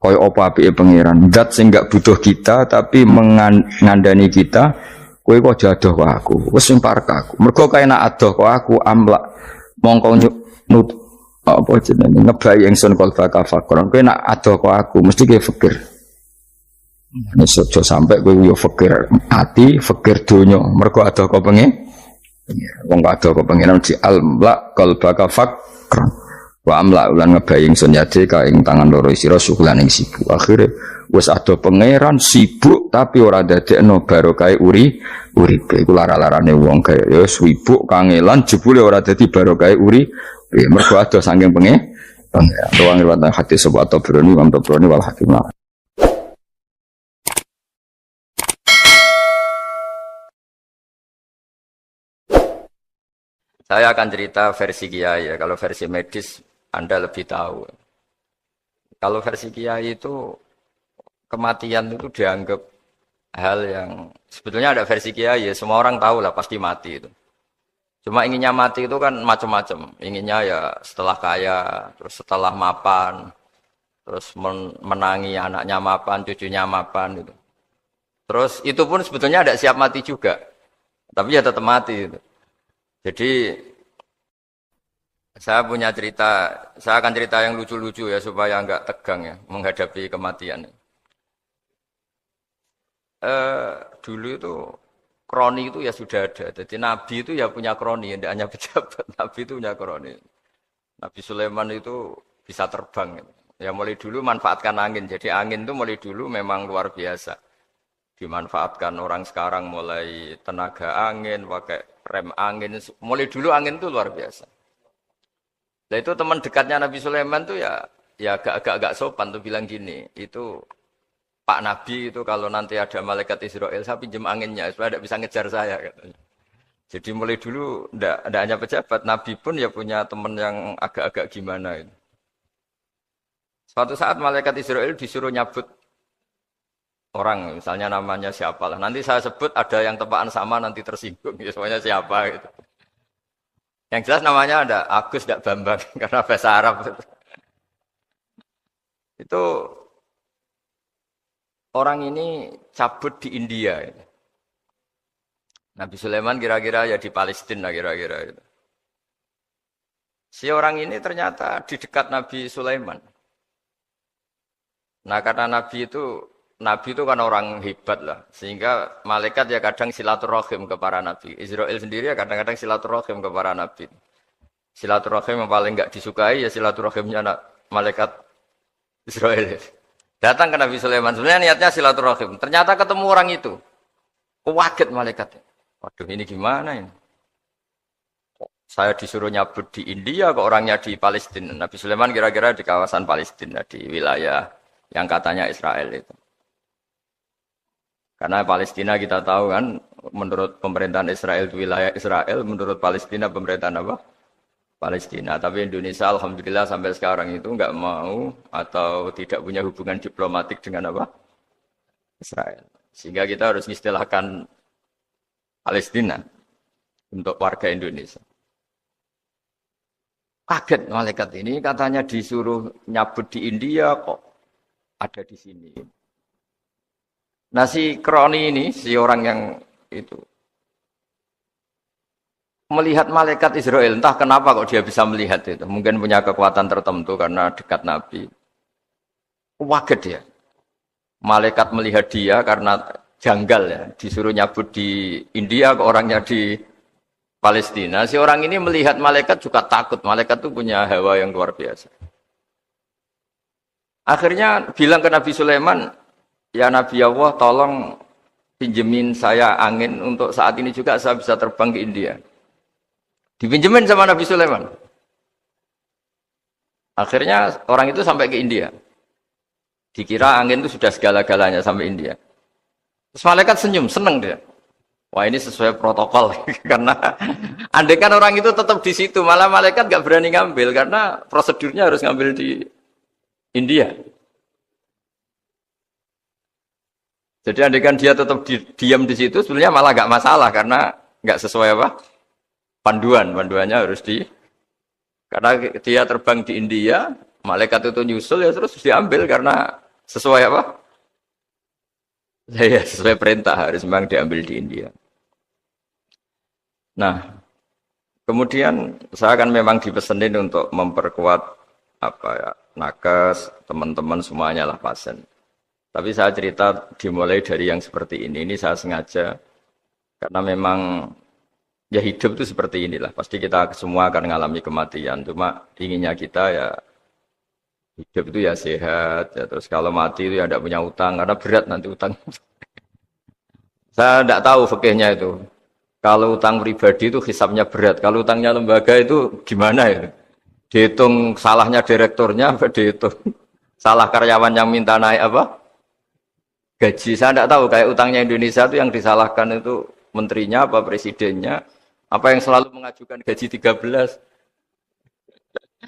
kaya apa apike pangeran zat sing gak butuh kita tapi mengandani kita kowe kok jadoh kok aku wis sing parek aku mergo kae nak adoh kok aku amlak mongko nut apa jenenge ngebayi ingsun kalba kafakron kowe nak adoh kok aku mesti kowe fikir nek aja sampe kowe yo fikir ati fikir donya mergo adoh kok Wong kado ke pangeran di almla qalbaka fakran. Wa amla ulan ngebaying sun yadika ing tangan loro sira syukulan ing sibuk. Akhire wis ada pangeran sibuk tapi ora dadekno barokah uripe. Iku lara-larane wong kaya ya sibuk kangelan jebule ora dadi barokah uripe. Mergo ado saking pangeran. Ruang riwayat hadis sebab Tabrani wal Hakim. Saya akan cerita versi Kiai ya. Kalau versi medis Anda lebih tahu. Kalau versi Kiai itu kematian itu dianggap hal yang sebetulnya ada versi Kiai ya. Semua orang tahu lah pasti mati itu. Cuma inginnya mati itu kan macam-macam. Inginnya ya setelah kaya, terus setelah mapan, terus menangi anaknya mapan, cucunya mapan gitu. Terus itu pun sebetulnya ada siap mati juga. Tapi ya tetap mati gitu. Jadi saya punya cerita, saya akan cerita yang lucu-lucu ya supaya enggak tegang ya menghadapi kematian. Dulu itu kroni itu ya sudah ada. Jadi Nabi itu ya punya kroni, tidak hanya pejabat. Nabi itu punya kroni. Nabi Sulaiman itu bisa terbang. Gitu. Ya mulai dulu manfaatkan angin. Jadi angin itu mulai dulu memang luar biasa. Dimanfaatkan orang sekarang mulai tenaga angin, pakai rem angin. Mulai dulu angin itu luar biasa. Nah itu teman dekatnya Nabi Sulaiman tuh ya agak sopan tuh bilang gini, itu Pak Nabi itu kalau nanti ada malaikat Israel saya pinjam anginnya supaya tidak bisa ngejar saya katanya. Jadi mulai dulu tidak hanya pejabat, Nabi pun ya punya teman yang agak-agak gimana itu. Suatu saat malaikat Israel disuruh nyabut orang, misalnya namanya siapalah. Nanti saya sebut ada yang tepaan sama nanti tersinggung, ya semuanya siapa gitu. Yang jelas namanya ada Agus tidak Bambang karena bahasa Arab. Itu orang ini cabut di India. Nabi Sulaiman kira-kira ya di Palestina kira-kira. Si orang ini ternyata di dekat Nabi Sulaiman. Nah karena Nabi itu kan orang hebat lah, sehingga malaikat ya kadang silaturahim ke para nabi. Israel sendiri ya kadang-kadang silaturahim ke para nabi. Silaturahim yang paling enggak disukai ya silaturahimnya malaikat Israel. Datang ke Nabi Sulaiman, sebenarnya niatnya silaturahim. Ternyata ketemu orang itu. Kaget malaikatnya. Waduh ini gimana ini? Saya disuruh nyabut di India, kok orangnya di Palestina. Nabi Sulaiman kira-kira di kawasan Palestina, di wilayah yang katanya Israel itu. Karena Palestina kita tahu kan, menurut pemerintahan Israel itu wilayah Israel, menurut Palestina pemerintahan apa? Palestina. Tapi Indonesia alhamdulillah sampai sekarang itu enggak mau atau tidak punya hubungan diplomatik dengan apa? Israel. Sehingga kita harus istilahkan Palestina untuk warga Indonesia. Kaget malaikat ini katanya disuruh nyabut di India kok ada di sini. Nah si kroni ini, si orang yang itu melihat malaikat Israel, entah kenapa kok dia bisa melihat itu. Mungkin punya kekuatan tertentu karena dekat Nabi. Kaget dia. Malaikat melihat dia karena janggal ya, disuruh nyabut di India kok orangnya di Palestina. Si orang ini melihat malaikat juga takut. Malaikat itu punya hawa yang luar biasa. Akhirnya bilang ke Nabi Sulaiman, ya Nabi Allah tolong pinjemin saya angin untuk saat ini juga saya bisa terbang ke India. Dipinjemin sama Nabi Sulaiman. Akhirnya orang itu sampai ke India. Dikira angin itu sudah segala-galanya sampai India. Terus malaikat senyum, seneng dia. Wah ini sesuai protokol. Karena andai kan orang itu tetap di situ, malah malaikat gak berani ngambil. Karena prosedurnya harus ngambil di India. Jadi andaikan dia tetap diam di situ, sebenarnya malah gak masalah karena gak sesuai apa? Panduannya harus karena dia terbang di India, malaikat itu nyusul ya terus diambil karena sesuai apa? Ya sesuai perintah harus memang diambil di India. Nah, kemudian saya kan memang dipesenin untuk memperkuat apa ya, nakes, teman-teman semuanya lah pasien. Tapi saya cerita dimulai dari yang seperti ini saya sengaja karena memang Ya hidup itu seperti inilah. Pasti kita semua akan mengalami kematian. Cuma inginnya kita ya hidup itu ya sehat. Ya, terus kalau mati itu ya tidak punya utang. Karena berat nanti utang. Saya tidak tahu fikihnya itu. Kalau utang pribadi itu hisabnya berat. Kalau utangnya lembaga itu gimana ya? Dihitung salahnya direkturnya apa dihitung salah karyawan yang minta naik apa? Gaji. Saya tidak tahu kayak utangnya Indonesia itu yang disalahkan itu menterinya apa presidennya apa yang selalu mengajukan gaji 13.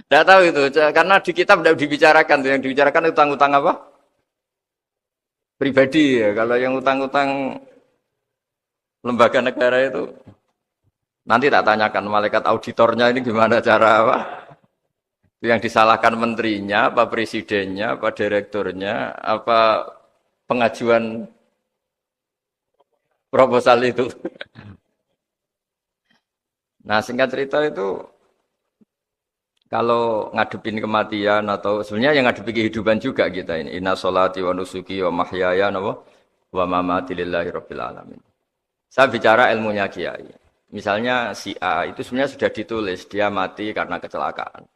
Tidak tahu itu karena di kitab tidak dibicarakan yang dibicarakan utang-utang apa? Pribadi ya. Kalau yang utang-utang lembaga negara itu nanti tak tanyakan malaikat auditornya ini gimana cara apa? Yang disalahkan menterinya, apa presidennya, apa direkturnya, apa pengajuan proposal itu. Nah singkat cerita itu kalau ngadepin kematian atau sebenarnya yang ngadepi kehidupan juga kita ini. Inna sholati wa nusuki wa mahyaya wa mamati lillahi rabbil alamin. Saya bicara ilmunya kiai. Misalnya si A itu sebenarnya sudah ditulis dia mati karena kecelakaan.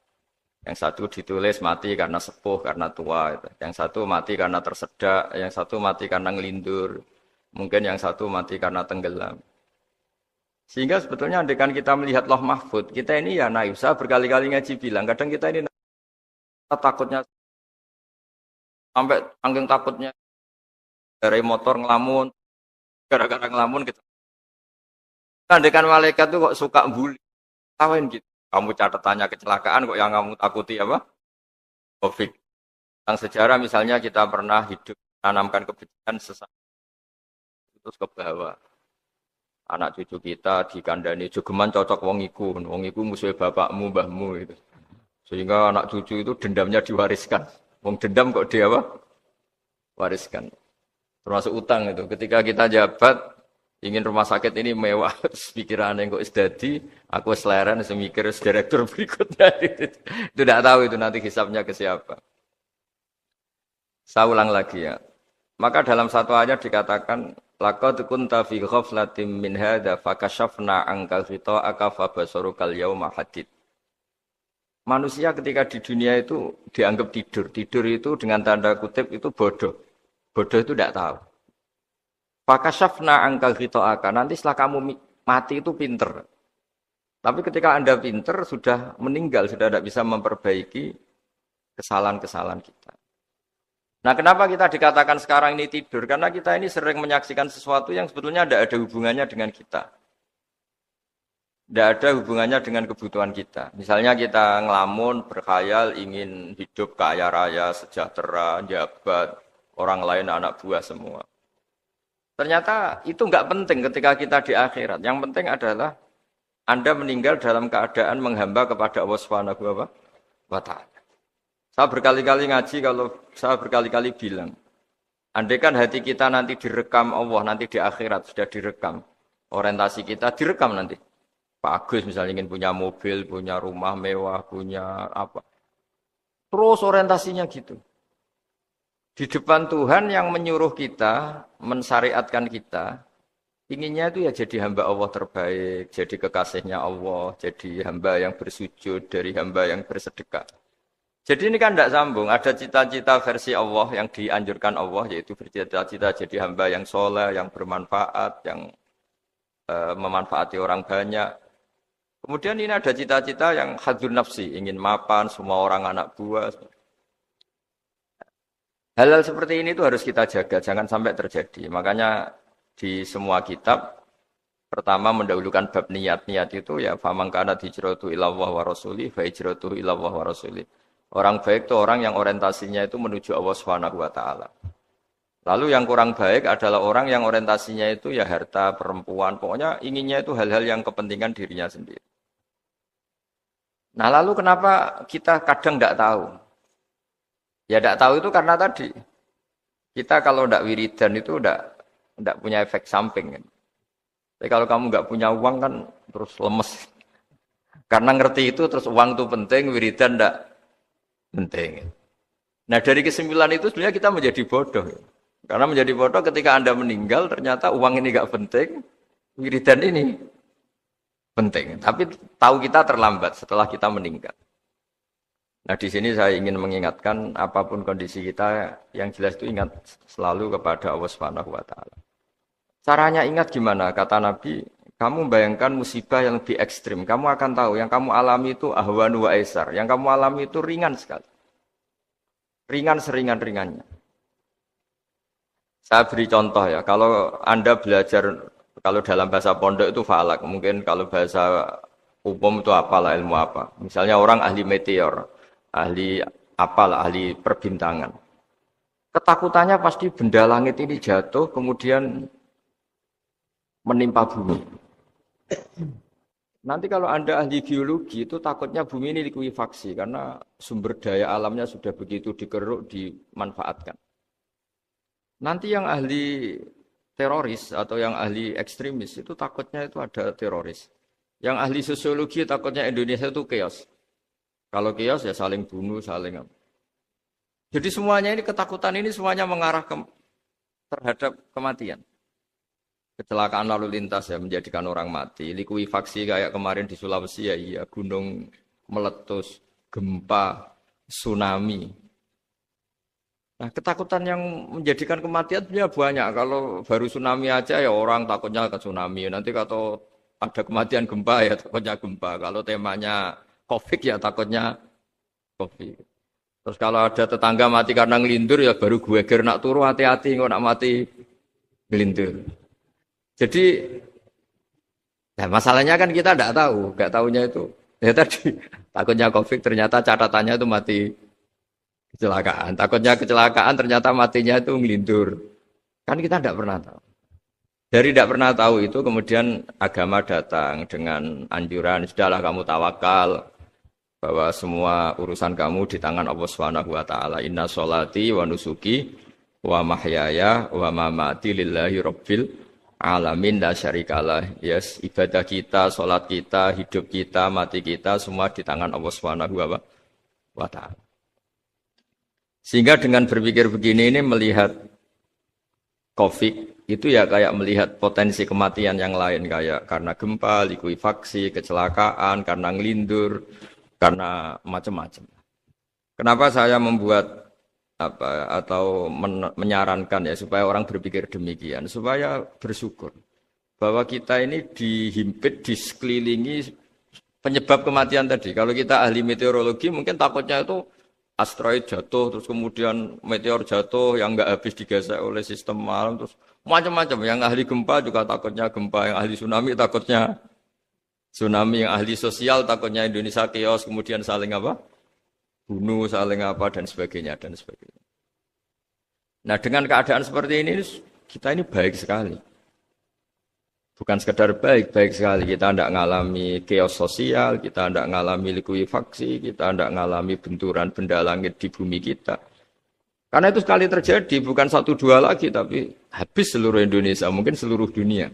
Yang satu ditulis mati karena sepuh, karena tua. Yang satu mati karena tersedak, yang satu mati karena ngelindur. Mungkin yang satu mati karena tenggelam. Sehingga sebetulnya andaikan kita melihat Loh Mahfud, kita ini ya naif. Saya berkali-kali ngaji bilang, kadang kita ini takutnya sampai angking takutnya dari motor ngelamun, gara-gara ngelamun kita. Andaikan malaikat itu kok suka bully, tawain gitu. Kamu catatannya kecelakaan kok yang kamu takuti apa? Covid. Tentang sejarah misalnya kita pernah hidup menanamkan kebencian sesama terus ke bawah. Anak cucu kita dikandani jogeman cocok wong iku musuh bapakmu, mbahmu itu. Sehingga anak cucu itu dendamnya diwariskan. Wong dendam kok dia apa? Wariskan. Termasuk utang itu. Ketika kita jabat ingin rumah sakit ini mewah, pikirannya kok isdadi, aku seleren, semikir direktur berikutnya. Itu tidak tahu itu nanti hisapnya ke siapa. Saya ulang lagi ya. Maka dalam satu ayat dikatakan, laqad kunta fi ghaflatin min hadza fakashafna anka ghita'aka fabasarukal yauma hadid. Manusia ketika di dunia itu dianggap tidur. Tidur itu dengan tanda kutip itu bodoh. Bodoh itu tidak tahu. Fakashafna angka ghita'aka. Nanti setelah kamu mati itu pinter. Tapi ketika Anda pinter, sudah meninggal, sudah tidak bisa memperbaiki kesalahan-kesalahan kita. Nah kenapa kita dikatakan sekarang ini tidur? Karena kita ini sering menyaksikan sesuatu yang sebetulnya tidak ada hubungannya dengan kita. Tidak ada hubungannya dengan kebutuhan kita. Misalnya kita ngelamun, berkhayal, ingin hidup kaya raya, sejahtera, jabat, orang lain anak buah semua. Ternyata itu enggak penting ketika kita di akhirat. Yang penting adalah Anda meninggal dalam keadaan menghamba kepada Allah Subhanahu wa Ta'ala. Saya berkali-kali ngaji kalau saya berkali-kali bilang, andaikan hati kita nanti direkam Allah, nanti di akhirat sudah direkam. Orientasi kita direkam nanti. Pak Agus misalnya ingin punya mobil, punya rumah mewah, punya apa. Terus orientasinya gitu. Di depan Tuhan yang menyuruh kita, mensyariatkan kita, inginnya itu ya jadi hamba Allah terbaik, jadi kekasihnya Allah, jadi hamba yang bersujud, dari hamba yang bersedekah. Jadi ini kan tidak sambung, ada cita-cita versi Allah yang dianjurkan Allah, yaitu bercita-cita jadi hamba yang soleh, yang bermanfaat, yang memanfaati orang banyak. Kemudian ini ada cita-cita yang hadzun nafsi, ingin mapan, semua orang anak buah. Hal-hal seperti ini itu harus kita jaga, jangan sampai terjadi. Makanya di semua kitab, pertama mendahulukan bab niat-niat itu ya faman kana hijratu ila Allah wa rasuli fa hijratu ila Allah wa rasuli. Orang baik itu orang yang orientasinya itu menuju Allah Subhanahu wa Ta'ala. Lalu yang kurang baik adalah orang yang orientasinya itu ya harta, perempuan, pokoknya inginnya itu hal-hal yang kepentingan dirinya sendiri. Nah lalu kenapa kita kadang tidak tahu? Ya tidak tahu itu karena tadi kita kalau tidak wiridan itu tidak punya efek samping kan. Tapi kalau kamu nggak punya uang kan terus lemes. Karena ngerti itu terus uang itu penting, wiridan tidak penting. Nah dari kesimpulan itu sebenarnya kita menjadi bodoh. Karena menjadi bodoh ketika Anda meninggal ternyata uang ini nggak penting, wiridan ini penting. Tapi tahu kita terlambat setelah kita meninggal. Nah di sini saya ingin mengingatkan apapun kondisi kita, yang jelas itu ingat selalu kepada Allah Subhanahu Wa Taala. Caranya ingat gimana? Kata Nabi, kamu bayangkan musibah yang lebih ekstrim. Kamu akan tahu yang kamu alami itu ahwanu wa aisar. Yang kamu alami itu ringan sekali. Ringan seringan-ringannya. Saya beri contoh ya. Kalau Anda belajar, kalau dalam bahasa pondok itu falak. Mungkin kalau bahasa umum itu apalah, ilmu apa. Misalnya orang ahli meteor. Ahli apalah, ahli perbintangan. Ketakutannya pasti benda langit ini jatuh, kemudian menimpa bumi. Nanti kalau Anda ahli geologi itu takutnya bumi ini likuifaksi karena sumber daya alamnya sudah begitu dikeruk, dimanfaatkan. Nanti yang ahli teroris atau yang ahli ekstremis itu takutnya itu ada teroris. Yang ahli sosiologi takutnya Indonesia itu chaos. Kalau chaos ya saling bunuh, saling apa. Jadi semuanya ini ketakutan ini semuanya mengarah terhadap kematian. Kecelakaan lalu lintas ya menjadikan orang mati, likuifaksi kayak kemarin di Sulawesi ya iya, gunung meletus, gempa, tsunami. Nah ketakutan yang menjadikan kematian sebenarnya banyak. Kalau baru tsunami aja ya orang takutnya ke tsunami. Nanti kalau ada kematian gempa ya takutnya gempa. Kalau temanya COVID ya takutnya COVID. Terus kalau ada tetangga mati karena ngelindur ya baru gue nak turu hati-hati nggak nak mati ngelindur. Jadi, nah masalahnya kan kita tidak tahu, nggak tahunya itu. Ya tadi, takutnya COVID ternyata catatannya itu mati kecelakaan. Takutnya kecelakaan ternyata matinya itu ngelindur. Kan kita tidak pernah tahu. Dari tidak pernah tahu itu kemudian agama datang dengan anjuran, sudahlah kamu tawakal bahwa semua urusan kamu di tangan Allah Subhanahu wa taala. Inna sholati wa nusuki wa mahyaya wa mamati lillahi rabbil alamin la syarikalah. Yes, ibadah kita, sholat kita, hidup kita, mati kita semua di tangan Allah Subhanahu wa taala. Sehingga dengan berpikir begini ini melihat COVID itu ya kayak melihat potensi kematian yang lain kayak karena gempa, likuifaksi, kecelakaan, karena ngelindur, karena macam-macam. Kenapa saya membuat atau menyarankan ya supaya orang berpikir demikian, supaya bersyukur bahwa kita ini dihimpit, disekelilingi penyebab kematian tadi. Kalau kita ahli meteorologi mungkin takutnya itu asteroid jatuh, terus kemudian meteor jatuh yang nggak habis digesek oleh sistem alam, terus macam-macam. Yang ahli gempa juga takutnya gempa, yang ahli tsunami takutnya tsunami, yang ahli sosial takutnya Indonesia chaos, kemudian saling apa? Bunuh, saling apa, dan sebagainya, dan sebagainya. Nah, dengan keadaan seperti ini, kita ini baik sekali. Bukan sekedar baik, baik sekali. Kita tidak mengalami chaos sosial, kita tidak mengalami likuifaksi, kita tidak mengalami benturan benda langit di bumi kita. Karena itu sekali terjadi, bukan 1-2 lagi, tapi habis seluruh Indonesia, mungkin seluruh dunia.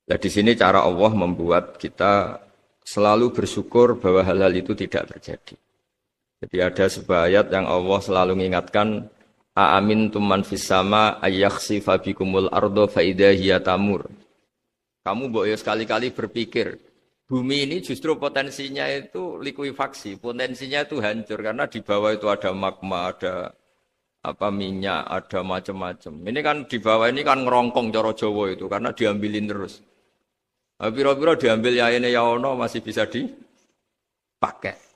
Nah, di sini cara Allah membuat kita selalu bersyukur bahwa hal-hal itu tidak terjadi. Jadi ada sebuah ayat yang Allah selalu mengingatkan, Aamintum man fis sama ayakhsifa bikumul ardo fa idza hiya tamur. Kamu boleh sekali-kali berpikir, bumi ini justru potensinya itu likuifaksi, potensinya itu hancur karena di bawah itu ada magma, ada apa minyak, ada macam-macam. Ini kan di bawah ini kan ngerongkong cara Jawa itu karena diambilin terus. Piro-piro diambil yaene ya ono masih bisa dipakai.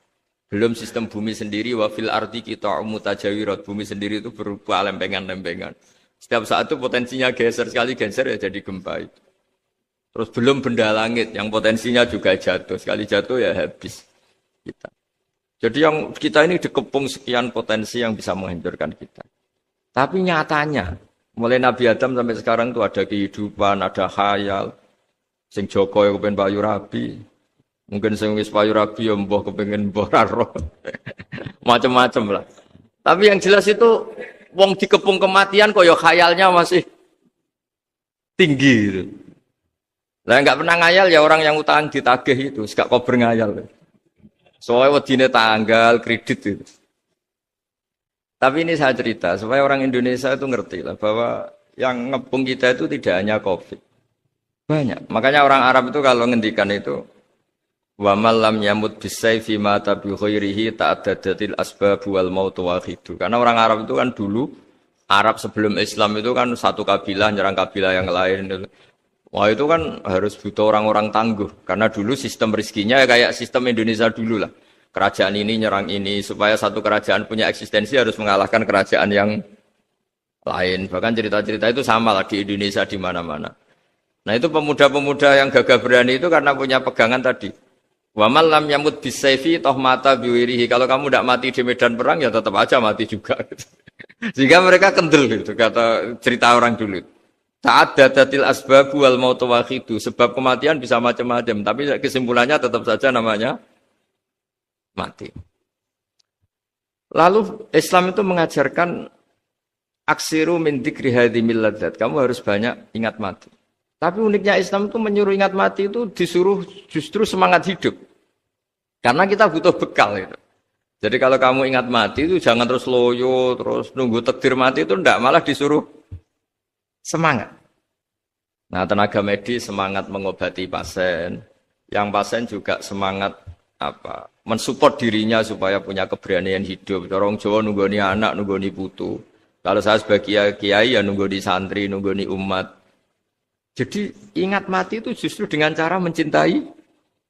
Belum sistem bumi sendiri, wafil ardi kita mutajawirat, bumi sendiri itu berupa lempengan-lempengan. Setiap saat itu potensinya geser, sekali geser ya jadi gempa itu. Terus belum benda langit yang potensinya juga jatuh, sekali jatuh ya habis kita. Jadi yang kita ini dikepung sekian potensi yang bisa menghancurkan kita. Tapi nyatanya, mulai Nabi Adam sampai sekarang itu ada kehidupan, ada khayal. Sing Joko yang kepengen payu rabi. Mungkin sing wis payu rabi ya mbah kepengin mbah roh. Macam-macam lah. Tapi yang jelas itu wong dikepung kematian kok ya khayalnya masih tinggi gitu. Lah enggak pernah ngayal ya orang yang utang ditagih itu, gak kober ngayal. Soalnya wedine tanggal kredit itu. Tapi ini saya cerita supaya orang Indonesia itu ngerti lah bahwa yang ngepung kita itu tidak hanya COVID. Banyak. Makanya orang Arab itu kalau ngendikan itu wa man lam yamut bisayfi mata bi khairihi ta'addadatil asbab wal maut wahidu. Karena orang Arab itu kan dulu Arab sebelum Islam itu kan satu kabilah nyerang kabilah yang lain. Wah itu kan harus butuh orang-orang tangguh. Karena dulu sistem rezekinya ya kayak sistem Indonesia dulu lah. Kerajaan ini nyerang ini supaya satu kerajaan punya eksistensi harus mengalahkan kerajaan yang lain. Bahkan cerita-cerita itu sama lah di Indonesia di mana-mana. Nah itu pemuda-pemuda yang gagah berani itu karena punya pegangan tadi. Wa man lam yamut bisayfi toh mata biwirihi. Kalau kamu tidak mati di medan perang ya tetap aja mati juga. Sehingga mereka kendel gitu kata cerita orang dulu. Ta'addadatil asbabu wal mautu wahidu. Sebab kematian bisa macam-macam, tapi kesimpulannya tetap saja namanya mati. Lalu Islam itu mengajarkan aksiru min dzikri hadhimil ladzat. Kamu harus banyak ingat mati. Tapi uniknya Islam itu menyuruh ingat mati itu disuruh justru semangat hidup. Karena kita butuh bekal itu. Jadi kalau kamu ingat mati itu jangan terus loyo, terus nunggu takdir mati itu enggak, malah disuruh semangat. Nah, tenaga medis semangat mengobati pasien. Yang pasien juga semangat mensupport dirinya supaya punya keberanian hidup. Orang Jawa nunggoni anak, nunggoni putu. Kalau saya sebagai kiai ya nunggoni santri, nunggoni umat. Jadi ingat mati itu justru dengan cara mencintai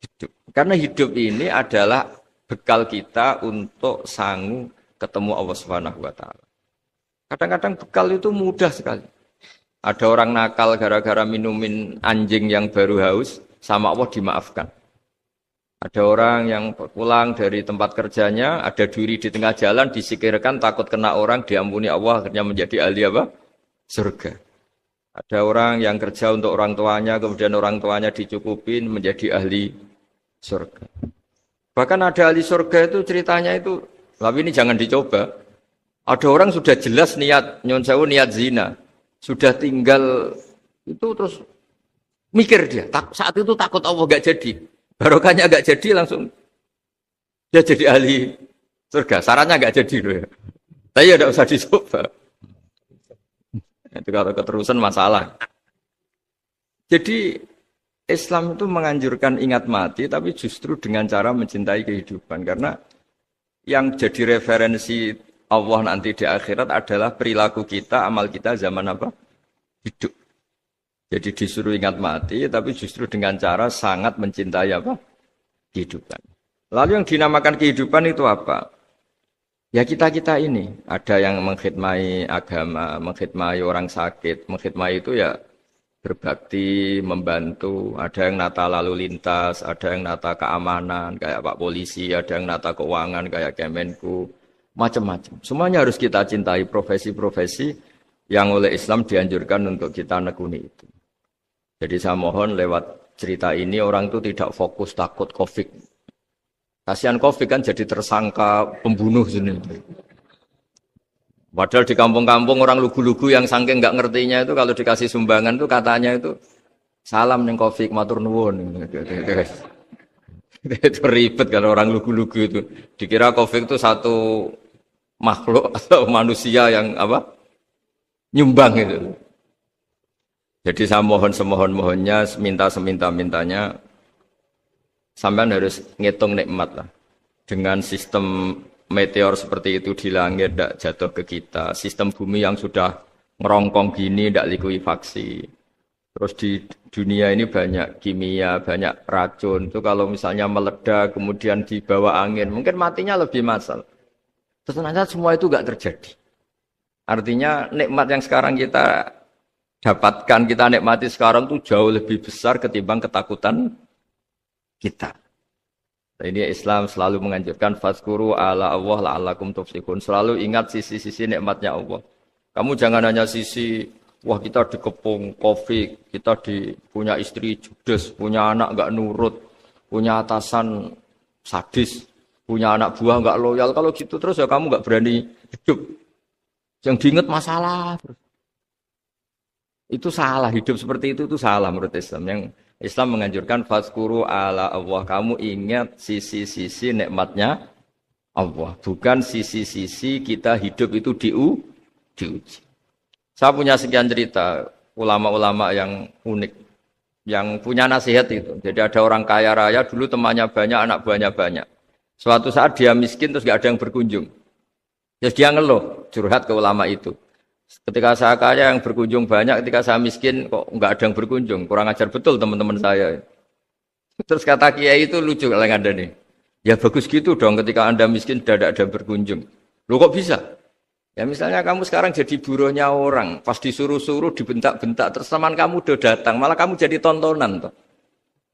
hidup. Karena hidup ini adalah bekal kita untuk sanggup ketemu Allah Subhanahu wa taala. Kadang-kadang bekal itu mudah sekali. Ada orang nakal gara-gara minumin anjing yang baru haus, sama Allah dimaafkan. Ada orang yang pulang dari tempat kerjanya, ada duri di tengah jalan, disikirkan takut kena orang, diampuni Allah, akhirnya menjadi ahli apa? Surga. Ada orang yang kerja untuk orang tuanya, kemudian orang tuanya dicukupin menjadi ahli surga. Bahkan ada ahli surga itu ceritanya itu, tapi ini jangan dicoba. Ada orang sudah jelas niat, nyon sewu niat zina. Sudah tinggal itu terus mikir dia. Saat itu takut Allah gak jadi. Barokahnya gak jadi langsung dia jadi ahli surga. Sarannya gak jadi loh ya. Tapi ya tidak usah dicoba. Itu kalau keterusan masalah. Jadi Islam itu menganjurkan ingat mati tapi justru dengan cara mencintai kehidupan. Karena yang jadi referensi Allah nanti di akhirat adalah perilaku kita, amal kita zaman apa? Hidup. Jadi disuruh ingat mati, tapi justru dengan cara sangat mencintai apa? Kehidupan. Lalu yang dinamakan kehidupan itu apa? Ya kita-kita ini. Ada yang mengkhidmati agama, mengkhidmati orang sakit. Mengkhidmati itu ya berbakti, membantu. Ada yang nata lalu lintas, ada yang nata keamanan, kayak Pak Polisi, ada yang nata keuangan, kayak Kemenku. Macam-macam. Semuanya harus kita cintai profesi-profesi yang oleh Islam dianjurkan untuk kita nekuni itu. Jadi saya mohon lewat cerita ini orang itu tidak fokus takut COVID. Kasihan COVID kan jadi tersangka pembunuh sini. Padahal di kampung-kampung orang lugu-lugu yang saking nggak ngertinya itu kalau dikasih sumbangan itu katanya itu salam neng COVID matur nuwun. Itu ribet kalau orang lugu-lugu itu. Dikira COVID itu satu makhluk atau manusia yang apa nyumbang itu. Jadi saya mohon semohon-mohonnya, minta seminta-mintanya, sampean harus ngitung nikmat lah. Dengan sistem meteor seperti itu di langit tidak jatuh ke kita, sistem bumi yang sudah ngerongkong gini tidak likuifaksi. Terus di dunia ini banyak kimia, banyak racun. Itu kalau misalnya meledak kemudian dibawa angin, mungkin matinya lebih massal. Ternyata semua itu enggak terjadi. Artinya nikmat yang sekarang kita dapatkan, kita nikmati sekarang itu jauh lebih besar ketimbang ketakutan kita. Ini Islam selalu menganjurkan fazkuru ala Allah la'allakum tuflihun. Selalu ingat sisi-sisi nikmatnya Allah. Kamu jangan hanya sisi wah kita dikepung Covid, kita punya istri judes, punya anak enggak nurut, punya atasan sadis, punya anak buah enggak loyal. Kalau gitu terus ya kamu enggak berani hidup. Yang diingat masalah. Itu salah, hidup seperti itu salah menurut Islam. Yang Islam menganjurkan fazkuru ala Allah. Kamu ingat sisi-sisi nikmatnya Allah. Bukan sisi-sisi kita hidup itu diuji. Saya punya sekian cerita ulama-ulama yang unik. yang punya nasihat itu. Jadi ada orang kaya raya dulu temannya banyak, anak buahnya banyak. Suatu saat dia miskin terus gak ada yang berkunjung. Terus dia ngeluh, curhat ke ulama itu. Ketika saya kaya yang berkunjung banyak, ketika saya miskin kok nggak ada yang berkunjung. Kurang ajar betul teman-teman saya. Terus kata kiai itu lucu kalau ada nih. Ya bagus gitu dong ketika anda miskin sudah ada yang berkunjung. Loh kok bisa? Ya misalnya kamu sekarang jadi buruhnya orang, pas disuruh-suruh, dibentak-bentak, terus teman kamu udah datang, malah kamu jadi tontonan toh.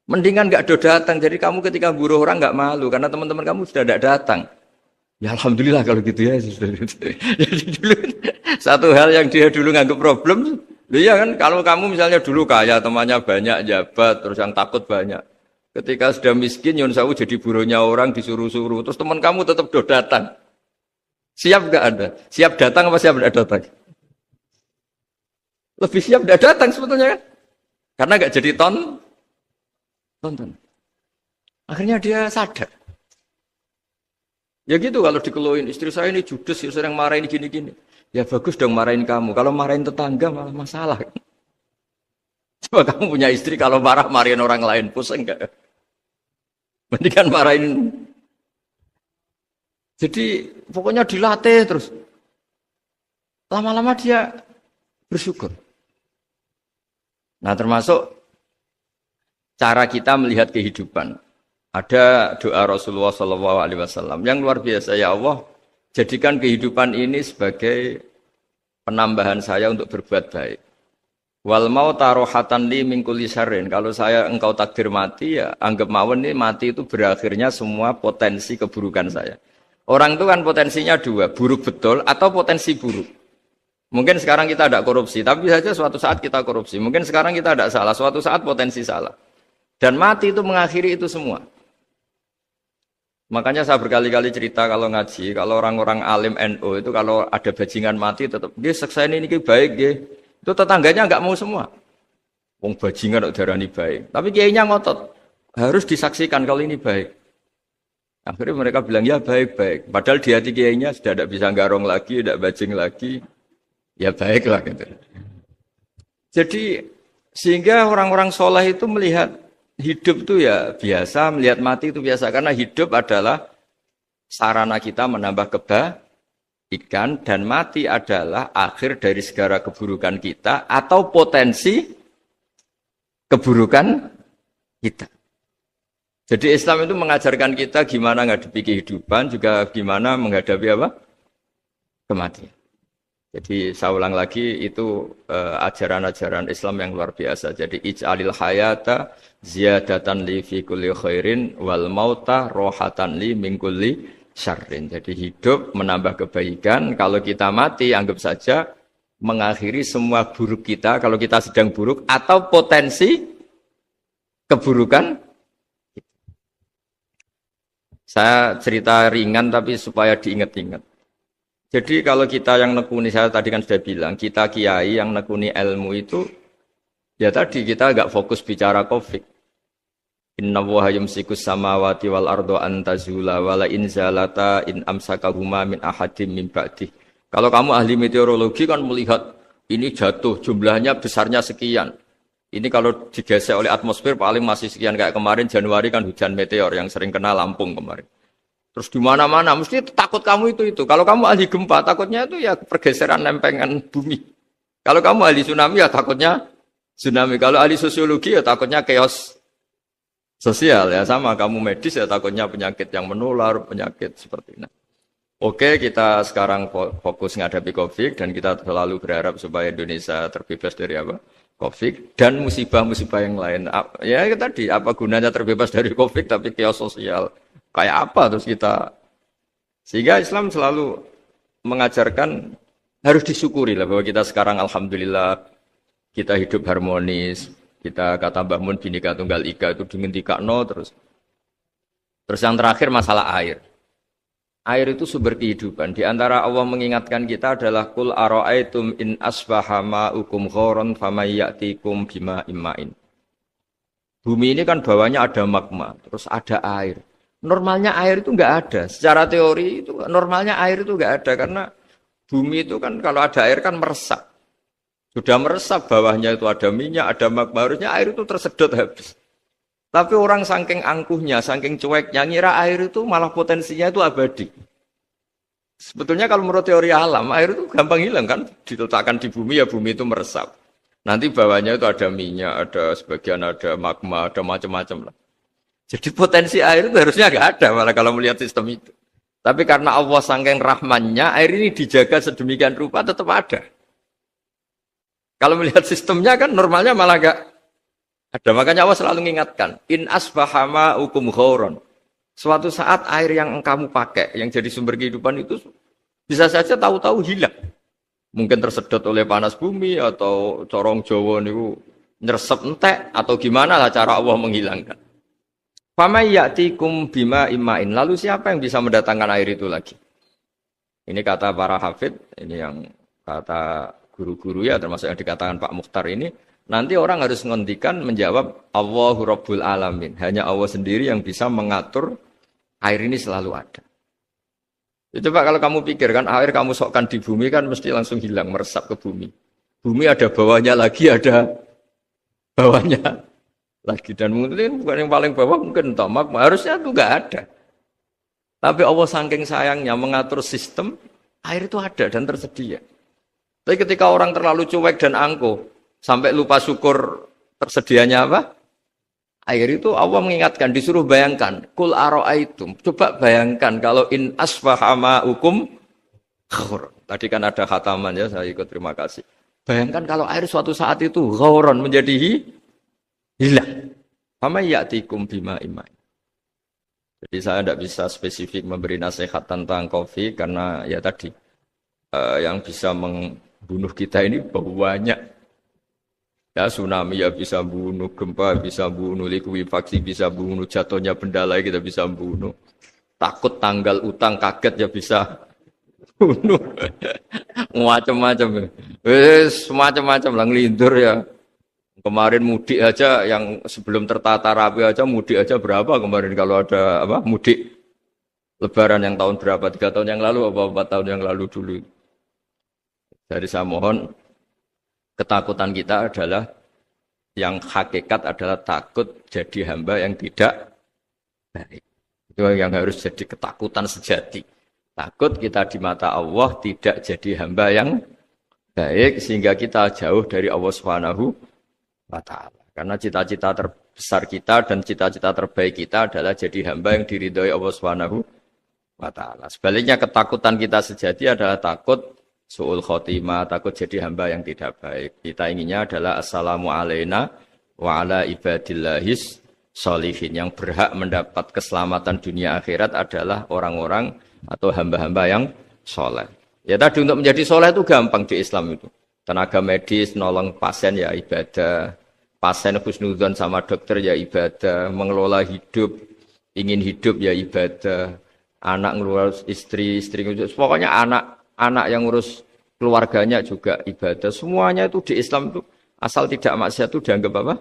Mendingan nggak udah datang, jadi kamu ketika buruh orang nggak malu karena teman-teman kamu sudah tidak datang. Ya alhamdulillah kalau gitu ya. Jadi dulu satu hal yang dia dulu nganggap problem, iya kan kalau kamu misalnya dulu kaya, temannya banyak, jabat, terus yang takut banyak. Ketika sudah miskin, Yun Sawu jadi buruhnya orang disuruh-suruh, terus teman kamu tetap udah datang. Siap nggak Anda? Siap datang apa siap tidak datang? Lebih siap tidak datang sebetulnya kan? Karena nggak jadi tonton. Akhirnya dia sadar. Ya gitu kalau dikeluhin istri saya ini judes, ya sering marahin gini-gini. Ya bagus dong marahin kamu. Kalau marahin tetangga malah masalah. Coba kamu punya istri kalau marahin orang lain, pusing enggak? Mendingan marahin. Jadi pokoknya dilatih terus. Lama-lama dia bersyukur. Nah termasuk cara kita melihat kehidupan. Ada doa Rasulullah SAW yang luar biasa. Ya Allah, jadikan kehidupan ini sebagai penambahan saya untuk berbuat baik. Wal mau tarohatan li min kulli syarrin. Kalau engkau takdir mati, ya anggap mawon ini mati itu berakhirnya semua potensi keburukan saya. Orang itu kan potensinya dua, buruk betul atau potensi buruk. Mungkin sekarang kita tidak korupsi, tapi saja suatu saat kita korupsi. Mungkin sekarang kita tidak salah, suatu saat potensi salah. Dan mati itu mengakhiri itu semua. Makanya saya berkali-kali cerita kalau ngaji, kalau orang-orang alim NU itu kalau ada bajingan mati tetap dia seksain ini baik dia. Itu tetangganya enggak mau semua. Wong bajingan kok darani baik. Tapi kiainya ngotot. Harus disaksikan kalau ini baik. Akhirnya mereka bilang ya baik-baik. Padahal di hati kiainya sudah tidak bisa garong lagi, tidak bajing lagi. Ya baiklah gitu. Jadi sehingga orang-orang soleh itu melihat hidup itu ya biasa, melihat mati itu biasa. Karena hidup adalah sarana kita menambah kebaikan dan mati adalah akhir dari segala keburukan kita atau potensi keburukan kita. Jadi Islam itu mengajarkan kita gimana menghadapi kehidupan, juga gimana menghadapi apa? Kematian. Jadi saya ulang lagi itu ajaran-ajaran Islam yang luar biasa. Jadi ij'alil hayata ziyadatan li fi kulli khairin wal mauta rohatan li min kulli syarrin. Jadi hidup menambah kebaikan, kalau kita mati anggap saja mengakhiri semua buruk kita kalau kita sedang buruk atau potensi keburukan. Saya cerita ringan tapi supaya diingat-ingat. Jadi kalau kita yang nekuni, saya tadi kan sudah bilang, kita kiai yang nekuni ilmu itu, ya tadi kita agak fokus bicara COVID. Inna woha yumsikus samawati wal ardo antazula wala inzalata in amsakahuma min ahadim min ba'dih. Kalau kamu ahli meteorologi kan melihat ini jatuh, jumlahnya besarnya sekian. Ini kalau digesek oleh atmosfer paling masih sekian, kayak kemarin Januari kan hujan meteor yang sering kena Lampung kemarin. Terus di mana-mana mesti takut kamu itu. Kalau kamu ahli gempa takutnya itu ya pergeseran lempengan bumi. Kalau kamu ahli tsunami ya takutnya tsunami. Kalau ahli sosiologi ya takutnya chaos sosial ya, sama kamu medis ya takutnya penyakit yang menular, penyakit seperti ini. Oke, kita sekarang fokus menghadapi Covid dan kita selalu berharap supaya Indonesia terbebas dari apa? Covid dan musibah-musibah yang lain. Ya tadi apa gunanya terbebas dari Covid tapi chaos sosial? Kayak apa terus kita? Sehingga Islam selalu mengajarkan harus disyukuri lah bahwa kita sekarang alhamdulillah kita hidup harmonis. Kita kata Mbah Mun Bhinneka Tunggal Ika itu dingendikakno terus. Terus yang terakhir masalah air. Air itu sumber kehidupan. Di antara Allah mengingatkan kita adalah kul ara'aitum in asbaha ma'ukum ghoron famay ya'tikum bima imma'in. Bumi ini kan bawahnya ada magma, terus ada air. Normalnya air itu enggak ada. Secara teori itu normalnya air itu enggak ada karena bumi itu kan kalau ada air kan meresap. Sudah meresap, bawahnya itu ada minyak, ada magma, harusnya air itu tersedot habis. Tapi orang saking angkuhnya, saking cueknya, ngira air itu malah potensinya itu abadi. Sebetulnya kalau menurut teori alam, air itu gampang hilang kan, diletakkan di bumi ya bumi itu meresap. Nanti bawahnya itu ada minyak, ada sebagian ada magma, ada macam-macam lah. Jadi potensi air itu harusnya nggak ada malah kalau melihat sistem itu. Tapi karena Allah saking rahmannya, air ini dijaga sedemikian rupa tetap ada. Kalau melihat sistemnya kan normalnya malah nggak ada. Makanya Allah selalu mengingatkan, in asbahama ukum ghauron. Suatu saat air yang kamu pakai, yang jadi sumber kehidupan itu bisa saja tahu-tahu hilang. Mungkin tersedot oleh panas bumi atau corong Jawa niku nyeresep entek atau gimana lah cara Allah menghilangkan. Famay ya'tikum bima imma'in. Lalu siapa yang bisa mendatangkan air itu lagi? Ini kata para hafid, ini yang kata guru-guru ya, termasuk yang dikatakan Pak Mukhtar ini. Nanti orang harus ngendikan menjawab Allahu Rabbul Alamin. Hanya Allah sendiri yang bisa mengatur air ini selalu ada. Ya, coba kalau kamu pikir kan air kamu sokkan di bumi kan mesti langsung hilang, meresap ke bumi. Bumi ada bawahnya lagi, ada bawahnya lagi. Dan mungkin bukan yang paling bawah, mungkin magma. Harusnya itu nggak ada. Tapi Allah saking sayangnya mengatur sistem, air itu ada dan tersedia. Tapi ketika orang terlalu cuek dan angkuh, sampai lupa syukur tersedianya apa? Air itu Allah mengingatkan, disuruh bayangkan. Kul aro'aitum. Coba bayangkan kalau in asfahama hukum ghauron. Tadi kan ada khataman ya, saya ikut terima kasih. Bayangkan kalau air suatu saat itu ghauron menjadi hilang. Fama ya'tikum bima iman. Jadi saya tidak bisa spesifik memberi nasihat tentang kopi karena ya tadi yang bisa membunuh kita ini banyak. Ya tsunami ya bisa bunuh, gempa bisa bunuh, likuifaksi bisa bunuh, jatuhnya benda lain kita bisa bunuh. Takut tanggal utang kaget ya bisa bunuh. Macam-macam. Semacam-macam lah ngelindur ya. Kemarin mudik aja yang sebelum tertata rapi aja mudik aja berapa kemarin kalau ada apa mudik Lebaran yang tahun berapa 3 tahun yang lalu apa 4 tahun yang lalu dulu. Jadi saya mohon ketakutan kita adalah yang hakikat adalah takut jadi hamba yang tidak baik. Itu yang harus jadi ketakutan sejati. Takut kita di mata Allah tidak jadi hamba yang baik sehingga kita jauh dari Allah Subhanahu wa taala. Karena cita-cita terbesar kita dan cita-cita terbaik kita adalah jadi hamba yang diridhoi Allah Subhanahu wa taala. Sebaliknya ketakutan kita sejati adalah takut su'ul khotimah, takut jadi hamba yang tidak baik. Kita inginnya adalah assalamu alaina wa ala ibadillahis sholihin. Yang berhak mendapat keselamatan dunia akhirat adalah orang-orang atau hamba-hamba yang soleh. Ya tadi untuk menjadi soleh itu gampang di Islam itu. Tenaga medis, nolong pasien ya ibadah. Pasien husnudzon sama dokter ya ibadah. Mengelola hidup, ingin hidup ya ibadah. Anak ngurus istri ngurus. Pokoknya anak yang ngurus keluarganya juga ibadah. Semuanya itu di Islam itu asal tidak maksiat itu dianggap apa?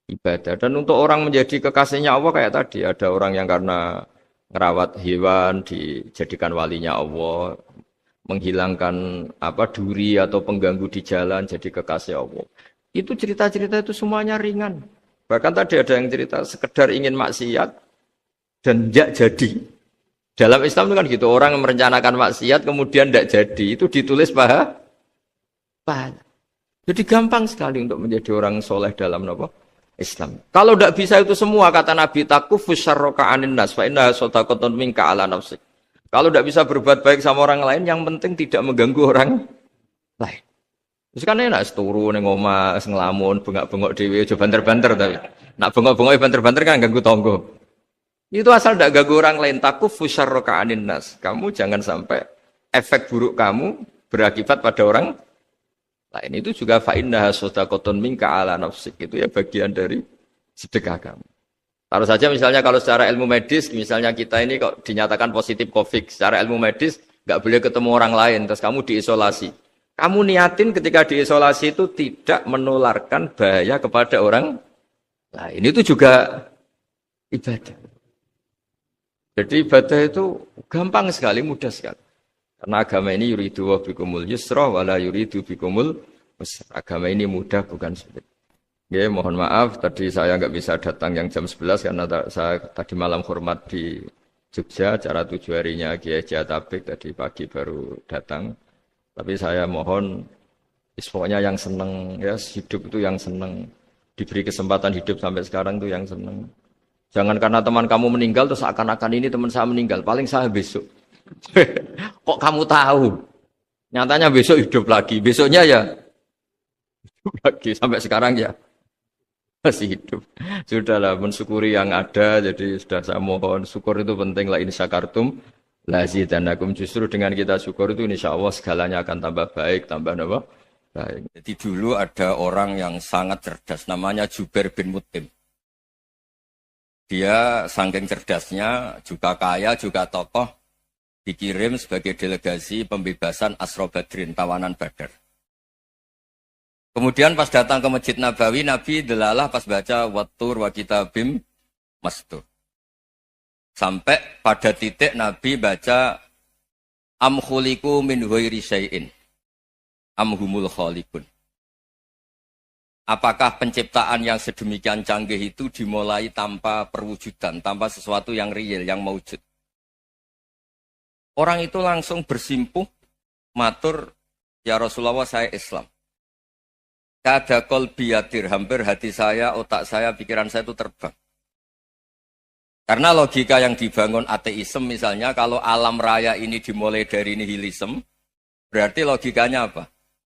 Ibadah. Dan untuk orang menjadi kekasihnya Allah kayak tadi. Ada orang yang karena ngerawat hewan dijadikan walinya Allah. Menghilangkan apa duri atau pengganggu di jalan jadi kekasih Allah. Itu cerita-cerita itu semuanya ringan. Bahkan tadi ada yang cerita sekedar ingin maksiat dan tidak jadi. Dalam Islam itu kan gitu, orang yang merencanakan maksiat kemudian tidak jadi, itu ditulis pahala. Jadi gampang sekali untuk menjadi orang soleh dalam Islam. Kalau tidak bisa itu semua, kata Nabi, takufus syarroka anin nas, fa innaha shadaqatun minka ala nafsik. Kalau tidak bisa berbuat baik sama orang lain, yang penting tidak mengganggu orang lain. Terus kan enak, seturu, ngomah, ngelamun, bengak-bengok dewe, coba banter-banter. Tapi nak bengok-bengok banter-banter kan ganggu tonggo. Itu asal tidak ganggu orang lain. Takufus syarroka anin nas. Kamu jangan sampai efek buruk kamu berakibat pada orang lain. Itu juga fa innaha shadaqatun minka ala nafsik. Itu ya bagian dari sedekah kamu. Taruh saja misalnya kalau secara ilmu medis, misalnya kita ini kok dinyatakan positif COVID, secara ilmu medis nggak boleh ketemu orang lain, terus kamu diisolasi. Kamu niatin ketika diisolasi itu tidak menularkan bahaya kepada orang lain. Itu juga ibadah. Jadi ibadah itu gampang sekali, mudah sekali. Karena agama ini yuridu wa bikumul yusra wa la yuridu bikumul besar. Agama ini mudah bukan sulit. Ya, mohon maaf tadi saya nggak bisa datang yang jam 11 karena saya tadi malam hormat di Jogja, acara 7 harinya Kiai Haji Atabik tadi pagi baru datang. Tapi saya mohon pokoknya yang seneng ya hidup itu yang seneng, diberi kesempatan hidup sampai sekarang itu yang seneng. Jangan karena teman kamu meninggal terus akan-akan ini teman saya meninggal, paling saya besok. Kok kamu tahu? Nyatanya besok hidup lagi, besoknya ya hidup lagi sampai sekarang ya masih hidup. Sudahlah mensyukuri yang ada, jadi sudah saya mohon syukur itu penting lah ini syakartum lazidanakum. Justru dengan kita syukur itu insya Allah segalanya akan tambah baik, tambah apa? Baik. Jadi dulu ada orang yang sangat cerdas, namanya Jubair bin Mut'im. Dia saking cerdasnya, juga kaya, juga tokoh, dikirim sebagai delegasi pembebasan Asra Badrin, tawanan Badar. Kemudian pas datang ke Masjid Nabawi, Nabi delalah pas baca Wattur wa kitabim mastur. Sampai pada titik Nabi baca Am khuliqu min ghairi syai'in am humul khaliqun. Apakah penciptaan yang sedemikian canggih itu dimulai tanpa perwujudan, tanpa sesuatu yang real, yang maujud? Orang itu langsung bersimpuh, matur, ya Rasulullah saya Islam. Kada qalbi yatir, hampir hati saya, otak saya, pikiran saya itu terbang. Karena logika yang dibangun ateisme misalnya, kalau alam raya ini dimulai dari nihilisme, berarti logikanya apa?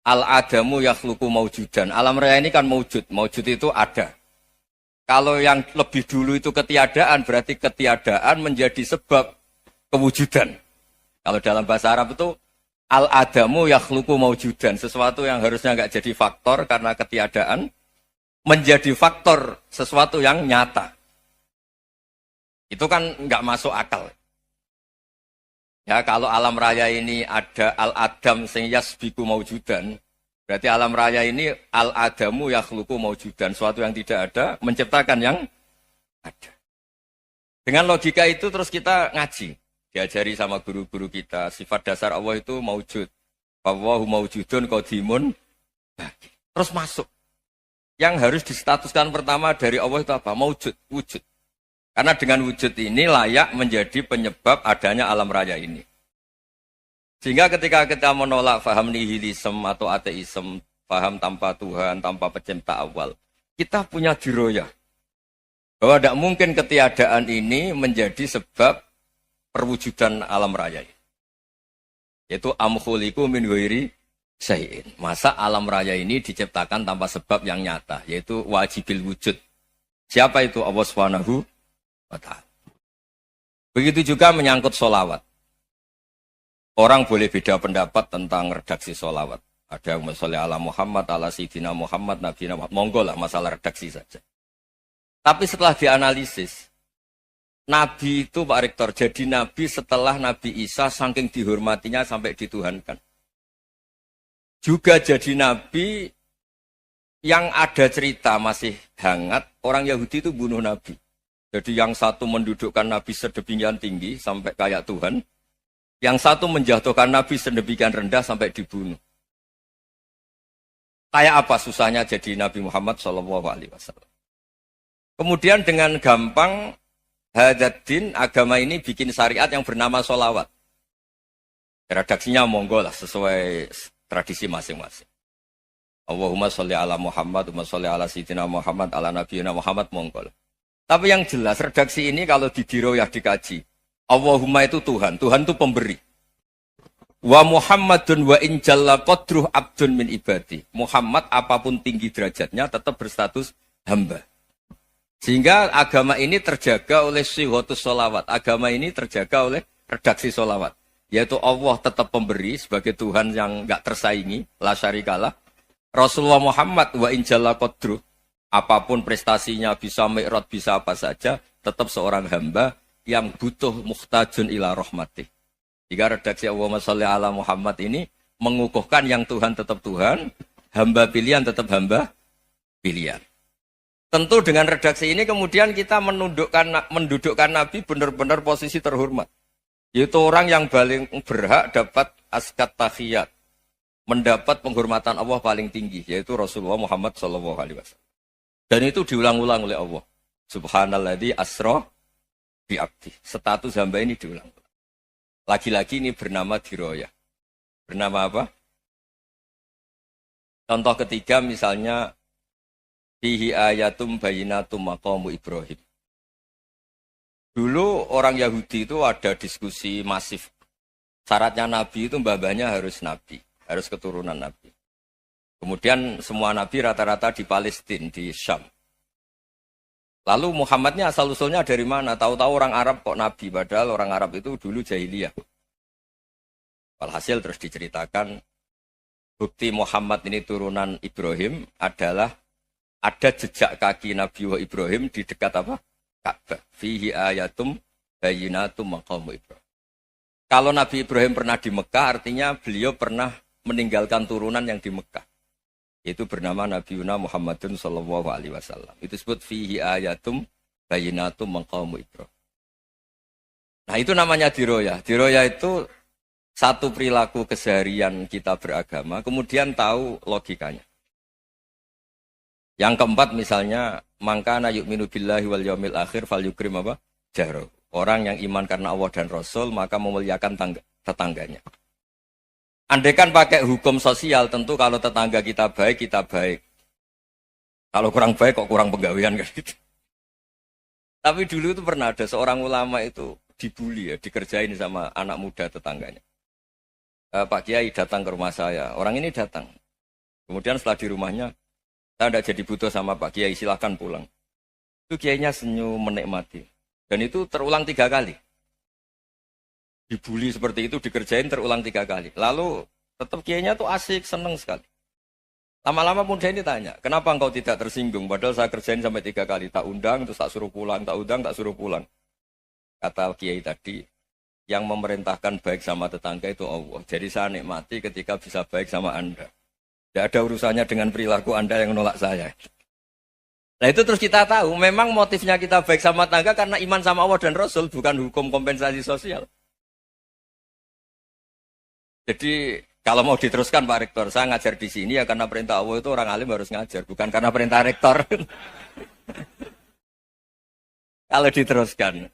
Al-adamu yakhluqu maujudan. Alam raya ini kan maujud, maujud itu ada. Kalau yang lebih dulu itu ketiadaan, berarti ketiadaan menjadi sebab kewujudan. Kalau dalam bahasa Arab itu, al-adamu yakhluqu maujudan. Sesuatu yang harusnya nggak jadi faktor karena ketiadaan, menjadi faktor sesuatu yang nyata. Itu kan nggak masuk akal. Ya, kalau alam raya ini ada al-adam sing yasbiku maujudan, berarti alam raya ini al-adamu yakhluqu maujudan. Sesuatu yang tidak ada, menciptakan yang ada. Dengan logika itu terus kita ngaji. Diajari sama guru-guru kita, sifat dasar Allah itu maujud. Wallahu maujudun qadimun. Terus masuk. Yang harus distatuskan pertama dari Allah itu apa? Maujud, wujud. Karena dengan wujud ini layak menjadi penyebab adanya alam raya ini. Sehingga ketika kita menolak faham nihilisme atau ateisme, faham tanpa Tuhan, tanpa pencipta awal, kita punya diroyah. Bahwa tidak mungkin ketiadaan ini menjadi sebab perwujudan alam raya ini. Yaitu am khuliqu min ghairi syai'in. Masa alam raya ini diciptakan tanpa sebab yang nyata, yaitu wajibil wujud. Siapa itu? Allah Subhanahu wa ta'ala. Begitu juga menyangkut sholawat. Orang boleh beda pendapat tentang redaksi sholawat. Ada yang sholli ala Muhammad, ala Sayyidina Muhammad, Nabi Muhammad. Monggo lah masalah redaksi saja. Tapi setelah dianalisis, Nabi itu Pak Rektor, jadi Nabi setelah Nabi Isa saking dihormatinya sampai dituhankan. Juga jadi Nabi yang ada cerita masih hangat, orang Yahudi itu bunuh Nabi. Jadi yang satu mendudukkan Nabi sedemikian tinggi sampai kayak Tuhan, yang satu menjatuhkan Nabi sedemikian rendah sampai dibunuh. Kayak apa susahnya jadi Nabi Muhammad SAW. Kemudian dengan gampang, Hadaddin agama ini bikin syariat yang bernama sholawat. Redaksinya monggo lah sesuai tradisi masing-masing. Allahumma sholli ala Muhammad, Allahumma sholli ala Sayyidina Muhammad, ala Nabiyina Muhammad, monggo lah. Tapi yang jelas redaksi ini kalau didiroyah dikaji, Allahumma itu Tuhan, Tuhan itu pemberi. Wa Muhammadun wa in jalla qadruh abdun min ibadi. Muhammad apapun tinggi derajatnya tetap berstatus hamba. Sehingga agama ini terjaga oleh syihotus sholawat. Agama ini terjaga oleh redaksi sholawat. Yaitu Allah tetap pemberi sebagai Tuhan yang enggak tersaingi. La syarikalah. Rasulullah Muhammad wa injalla qadruh. Apapun prestasinya bisa mi'rad, bisa apa saja. Tetap seorang hamba yang butuh muhtajun ila rahmatih. Jika redaksi Allahumma sholli ala Muhammad ini mengukuhkan yang Tuhan tetap Tuhan. Hamba pilihan tetap hamba pilihan. Tentu dengan redaksi ini kemudian kita mendudukkan Nabi benar-benar posisi terhormat. Yaitu orang yang paling berhak dapat askat tahiyat. mendapat penghormatan Allah paling tinggi, yaitu Rasulullah Muhammad SAW. Dan itu diulang-ulang oleh Allah. Subhanalladzi asra bi abdi. Status hamba ini diulang. Lagi-lagi ini bernama diroyah. Bernama apa? Contoh ketiga misalnya fihi ayatum bayinatum maqamu Ibrahim. Dulu orang Yahudi itu ada diskusi masif. Syaratnya Nabi itu mbah-mbahnya harus Nabi. Harus keturunan Nabi. Kemudian semua Nabi rata-rata di Palestina, di Syam. Lalu Muhammadnya asal-usulnya dari mana? Tahu-tahu orang Arab kok Nabi, padahal orang Arab itu dulu jahiliyah. Walhasil terus diceritakan, bukti Muhammad ini turunan Ibrahim adalah ada jejak kaki Nabi Ibrahim di dekat apa? Ka'bah. Fihi ayatum bayinatum maqamu Ibrahim. Kalau Nabi Ibrahim pernah di Mekah, artinya beliau pernah meninggalkan turunan yang di Mekah. Itu bernama Nabi Muhammadun sallallahu alaihi wasallam. Itu disebut fihi ayatum bayinatum maqamu Ibrahim. Nah, itu namanya diroyah. Diroyah itu satu perilaku keseharian kita beragama, kemudian tahu logikanya. Yang keempat misalnya, mangkana yu'minu billahi wal yaumil akhir falyukrim apa? Jaro. Orang yang iman karena Allah dan Rasul, maka memuliakan tetangganya. Andaikan pakai hukum sosial, tentu kalau tetangga kita baik, kita baik. Kalau kurang baik, kok kurang penggawean kan gitu. Tapi dulu itu pernah ada seorang ulama itu dibully ya, dikerjain sama anak muda tetangganya. Pak Kiai datang ke rumah saya, orang ini datang. Kemudian setelah di rumahnya, saya tidak jadi butuh sama Pak Kiai, silahkan pulang. Itu Kiainya senyum, menikmati. Dan itu terulang 3 kali. Dibully seperti itu, dikerjain terulang 3 kali. Lalu tetap Kiainya tuh asik, seneng sekali. Lama-lama muda ini tanya, kenapa engkau tidak tersinggung? Padahal saya kerjain sampai 3 kali. Tak undang, terus tak suruh pulang, tak undang, tak suruh pulang. Kata Kiai tadi, yang memerintahkan baik sama tetangga itu Allah. Jadi saya nikmati ketika bisa baik sama Anda. Tidak ada urusannya dengan perilaku Anda yang menolak saya. Nah itu terus kita tahu, memang motifnya kita baik sama tetangga karena iman sama Allah dan Rasul, bukan hukum kompensasi sosial. Jadi kalau mau diteruskan Pak Rektor, saya ngajar di sini ya karena perintah Allah itu orang alim harus ngajar, bukan karena perintah Rektor. Kalau diteruskan.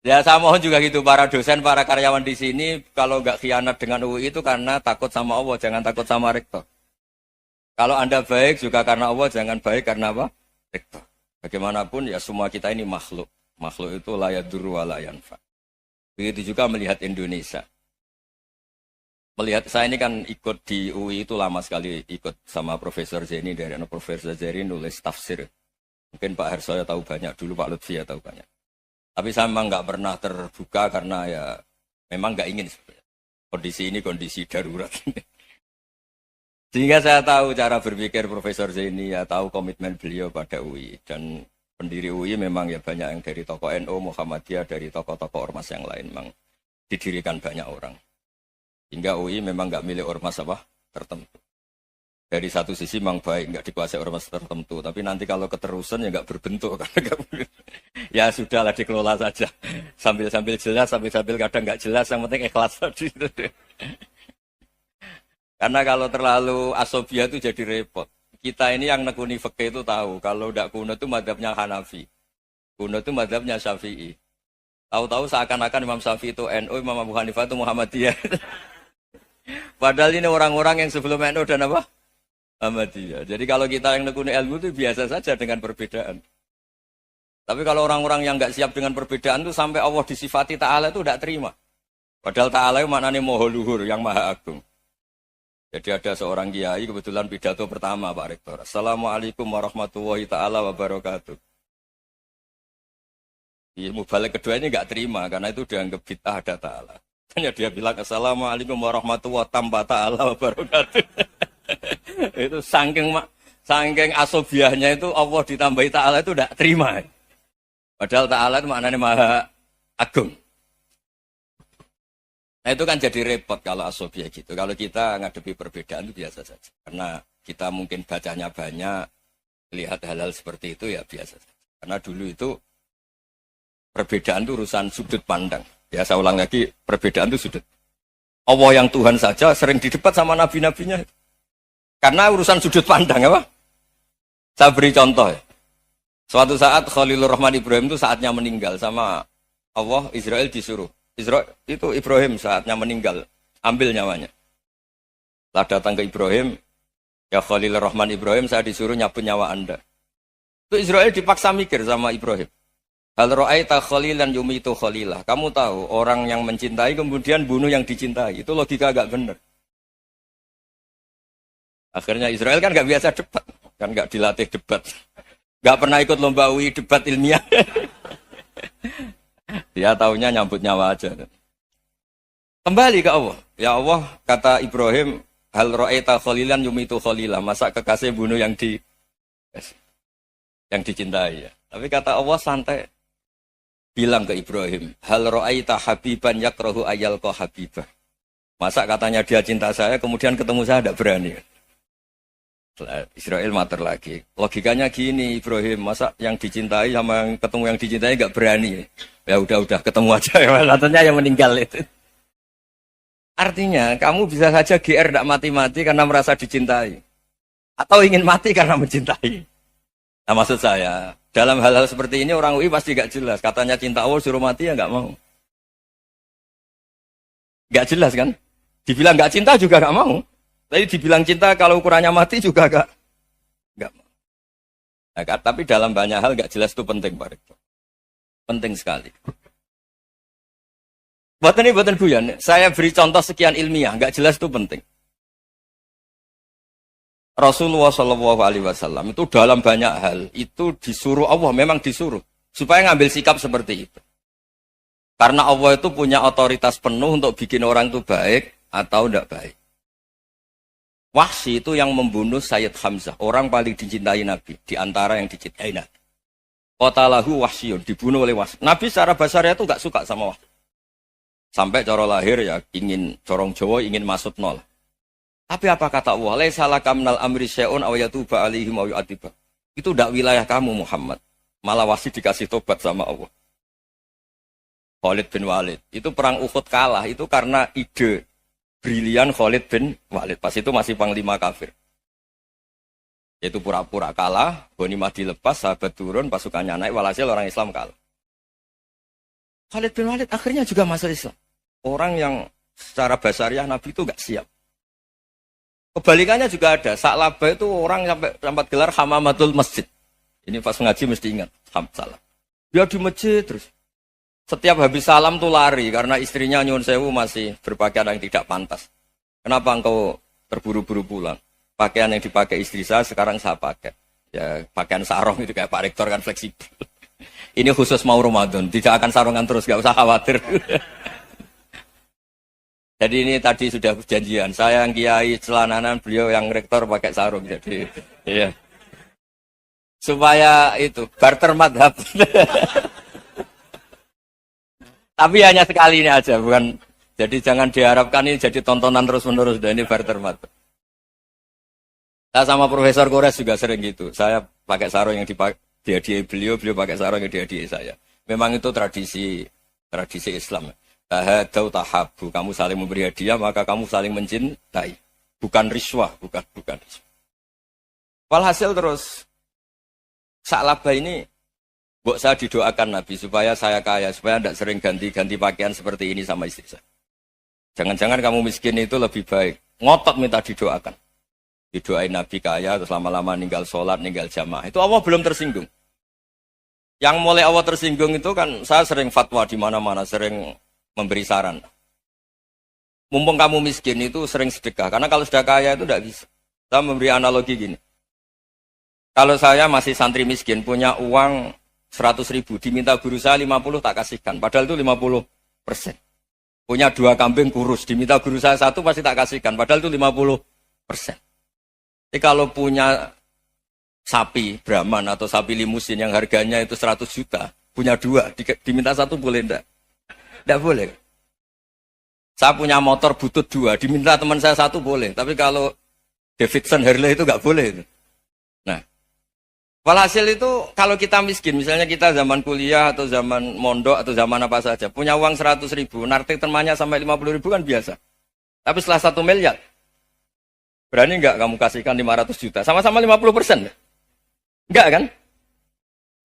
Ya saya mohon juga gitu, para dosen, para karyawan di sini, kalau nggak khianat dengan UI itu karena takut sama Allah, jangan takut sama Rektor. Kalau Anda baik juga karena Allah, jangan baik karena apa? Rektor. Bagaimanapun ya semua kita ini makhluk. Makhluk itu la yadurru wa la yanfa. Begitu juga melihat Indonesia. Melihat saya ini kan ikut di UI itu lama sekali, ikut sama Profesor Zeni, dari Profesor Zeni nulis tafsir. Mungkin Pak Harsoyo tahu banyak, dulu Pak Lutfi ya tahu banyak. Tapi saya memang nggak pernah terbuka karena ya memang nggak ingin sebenarnya. Kondisi ini kondisi darurat. Sehingga saya tahu cara berpikir Profesor Zeni, ya tahu komitmen beliau pada UI. Dan pendiri UI memang ya banyak yang dari tokoh NU, Muhammadiyah, dari tokoh-tokoh ormas yang lain memang didirikan banyak orang. Hingga UI memang nggak milik ormas apa tertentu. Dari satu sisi memang baik, nggak dikuasai ormas tertentu. Tapi nanti kalau keterusan ya nggak berbentuk. Ya sudahlah dikelola saja. Sambil-sambil jelas, sambil-sambil kadang nggak jelas. Yang penting ikhlas tadi. Karena kalau terlalu asobia itu jadi repot. Kita ini yang nekuni fikih itu tahu. Kalau nggak kuno itu madhabnya Hanafi. Kuno itu madhabnya Syafi'i. Tahu-tahu seakan-akan Imam Syafi'i itu NU, Imam Abu Hanifah itu Muhammadiyah. Padahal ini orang-orang yang sebelum NU dan apa? Muhammadiyah. Jadi kalau kita yang nekuni ilmu itu biasa saja dengan perbedaan. Tapi kalau orang-orang yang nggak siap dengan perbedaan itu sampai Allah disifati Ta'ala itu tidak terima. Padahal Ta'ala itu maknanya Maha Luhur, yang Maha Agung. Jadi ada seorang kiai kebetulan pidato pertama Pak Rektor. Assalamualaikum warahmatullahi ta'ala wabarakatuh. Ilmu balik kedua ini nggak terima karena itu dianggap bid'ah ada Ta'ala. Hanya dia bilang Assalamualaikum warahmatullahi ta'ala wabarakatuh. Itu saking asobiahnya itu Allah ditambahi Ta'ala itu tidak terima. Padahal Ta'ala itu maknanya Maha Agung. Nah itu kan jadi repot kalau asobiah gitu. Kalau kita ngadepi perbedaan itu biasa saja. Karena kita mungkin bacanya banyak, lihat hal-hal seperti itu ya biasa saja. Karena dulu itu perbedaan itu urusan sudut pandang. Ya saya ulang lagi, perbedaan itu sudut. Allah yang Tuhan saja sering didebat sama nabi-nabinya. Karena urusan sudut pandang apa? Saya beri contoh. Suatu saat Khalilur Rahman Ibrahim itu saatnya meninggal sama Allah, Israel disuruh. Israel itu Ibrahim saatnya meninggal, ambil nyawanya. Setelah datang ke Ibrahim, ya Khalilur Rahman Ibrahim, saya disuruh nyabut nyawa Anda. Itu Israel dipaksa mikir sama Ibrahim. Hal ra'aita khalilan yumitu khalilah. Kamu tahu orang yang mencintai kemudian bunuh yang dicintai. Itu logika agak benar. Akhirnya Israel kan gak biasa debat. Kan gak dilatih debat. Gak pernah ikut lomba UI debat ilmiah. Dia taunya nyambut nyawa aja. Kembali ke Allah. Ya Allah, kata Ibrahim, hal ra'aita khalilan yumitu khalilah. Masa kekasih bunuh yang dicintai ya. Tapi kata Allah santai. Bilang ke Ibrahim, hal ra'aita habiban yakrahu ayyalqa habibah. Masa katanya dia cinta saya, kemudian ketemu saya tidak berani. Israel mater lagi. Logikanya gini, Ibrahim, masa yang dicintai sama yang ketemu yang dicintai nggak berani. Ya udah ketemu aja. Katanya yang meninggal itu. Artinya, kamu bisa saja GR tidak mati-mati karena merasa dicintai. Atau ingin mati karena mencintai. Nah maksud saya, dalam hal-hal seperti ini orang UI pasti gak jelas. Katanya cinta Allah suruh mati ya gak mau. Gak jelas kan? Dibilang gak cinta juga gak mau. Tapi dibilang cinta kalau ukurannya mati juga gak mau. Nah, tapi dalam banyak hal gak jelas itu penting Pak. Penting sekali. Buatan Buyan, saya beri contoh sekian ilmiah, gak jelas itu penting. Rasulullah SAW itu dalam banyak hal itu disuruh Allah, memang disuruh supaya ngambil sikap seperti itu. Karena Allah itu punya otoritas penuh untuk bikin orang itu baik atau tidak baik. Wahsy itu yang membunuh Sayyid Hamzah, orang paling dicintai Nabi di antara yang dicintai Nabi. Qatalahu Wahsyun, dibunuh oleh Wahsy. Nabi secara basarnya itu nggak suka sama Wahsy. Sampai cara lahir ya ingin corong Jawa ingin masuk nol. Tapi apa kata Allah? Laisa laka minal amri syai'un aw yatuba alaihim aw yu'adziba. Itu tidak wilayah kamu Muhammad. Malah Wahsy dikasih tobat sama Allah. Khalid bin Walid. Itu perang Uhud kalah itu karena ide brilian Khalid bin Walid. Pas itu masih panglima kafir. Yaitu pura-pura kalah, ghanimah dilepas, sahabat turun, pasukannya naik, walhasil orang Islam kalah. Khalid bin Walid akhirnya juga masuk Islam. Orang yang secara basariah Nabi itu enggak siap. Kebalikannya juga ada. Sa'labah itu orang sampai gelar hamamatul masjid. Ini pas ngaji mesti ingat. Salah. Dia di masjid terus. Setiap habis salam tuh lari. Karena istrinya nyuwun sewu masih berpakaian yang tidak pantas. Kenapa engkau terburu-buru pulang? Pakaian yang dipakai istri saya sekarang saya pakai. Ya pakaian sarung itu kayak Pak Rektor kan fleksibel. Ini khusus mau Ramadan. Tidak akan sarungan terus. Gak usah khawatir. Jadi ini tadi sudah perjanjian. Saya yang kiai celananan, beliau yang rektor pakai sarung. Jadi, iya. Supaya itu barter madhab. Tapi hanya sekali ini aja, bukan. Jadi jangan diharapkan ini jadi tontonan terus-menerus. Dan ini barter madhab. Saya sama Profesor Kores juga sering gitu. Saya pakai sarung yang dihadiahi beliau pakai sarung yang dihadiahi saya. Memang itu tradisi Islam. Tahadau tahabu, kamu saling memberi hadiah maka kamu saling mencintai, bukan riswah, bukan riswah. Walhasil terus Sa'labah ini mbok saya didoakan Nabi supaya saya kaya, supaya tidak sering ganti-ganti pakaian seperti ini sama istri saya. Jangan-jangan kamu miskin itu lebih baik, ngotot minta didoakan. Didoain Nabi kaya terus lama-lama ninggal sholat, ninggal jamaah. Itu Allah belum tersinggung. Yang mulai Allah tersinggung itu kan saya sering fatwa di mana-mana, sering memberi saran. Mumpung kamu miskin itu sering sedekah. Karena kalau sudah kaya itu tidak bisa. Saya memberi analogi gini. Kalau saya masih santri miskin, punya uang 100.000, diminta guru saya 50 tak kasihkan. Padahal itu 50%. Punya 2 kambing kurus, diminta guru saya 1 pasti tak kasihkan. Padahal itu 50%. Jadi kalau punya sapi Brahman atau sapi limusin yang harganya itu 100 juta, punya 2, diminta 1 boleh enggak? Tidak boleh. Saya punya motor butut 2, diminta teman saya 1 boleh. Tapi kalau Davidson Harley itu nggak boleh. Nah, walhasil itu kalau kita miskin, misalnya kita zaman kuliah atau zaman mondok atau zaman apa saja, punya uang 100.000, nartik temannya sampai 50.000 kan biasa. Tapi setelah 1 miliar, berani nggak kamu kasihkan 500 juta? Sama-sama 50%. Enggak kan?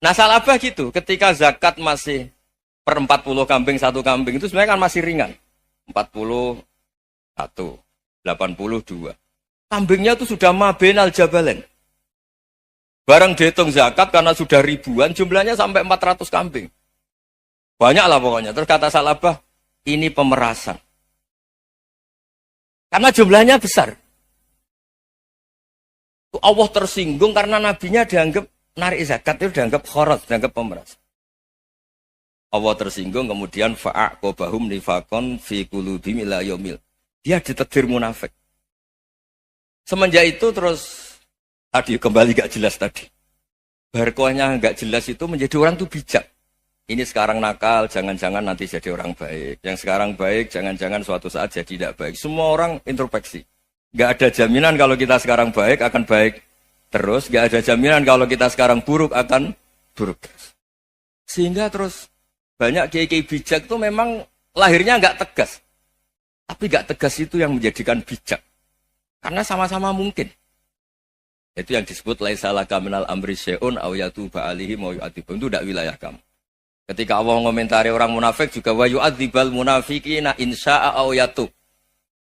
Nah salabah gitu, ketika zakat masih per 40 kambing, 1 kambing itu sebenarnya kan masih ringan. 41, 82. Kambingnya itu sudah mabenal jabalen. Barang dihitung zakat karena sudah ribuan, jumlahnya sampai 400 kambing. Banyak lah pokoknya. Terus kata salabah, ini pemerasan. Karena jumlahnya besar. Allah tersinggung karena nabinya dianggap narik zakat itu dianggap khorot, dianggap pemeras. Allah tersinggung kemudian fa'aqobahum nifakon fi qulubihim ila yaumil. Dia ditetir munafik. Semenjak itu terus tadi kembali gak jelas tadi. Barkohnya gak jelas itu menjadi orang tuh bijak. Ini sekarang nakal, jangan-jangan nanti jadi orang baik. Yang sekarang baik, jangan-jangan suatu saat jadi tidak baik. Semua orang introspeksi. Gak ada jaminan kalau kita sekarang baik akan baik terus, gak ada jaminan kalau kita sekarang buruk akan buruk terus. Sehingga terus banyak kiai-kiai bijak itu memang lahirnya gak tegas. Tapi gak tegas itu yang menjadikan bijak. Karena sama-sama mungkin. Itu yang disebut laisalah kaminal amri syai'un aw yatuba alihi mau yu'adzibun. Itu tidak wilayah kamu. Ketika Allah mengomentari orang munafik juga wa yu'adzibal munafiqina insya'a aw yatub.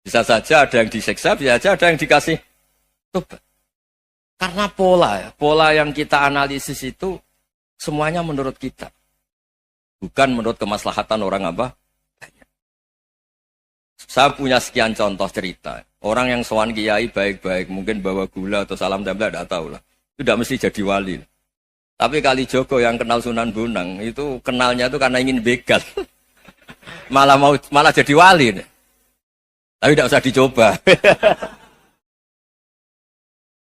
Bisa saja ada yang diseksa, bisa saja ada yang dikasih tobat. Karena pola yang kita analisis itu semuanya menurut kita. Bukan menurut kemaslahatan orang apa? Saya punya sekian contoh cerita. Orang yang sowan kiai baik-baik, mungkin bawa gula atau salam tempel, tidak tahu lah. Itu tidak mesti jadi wali. Tapi Kalijogo yang kenal Sunan Bonang, itu kenalnya itu karena ingin begal. malah jadi wali. Tapi tidak usah dicoba.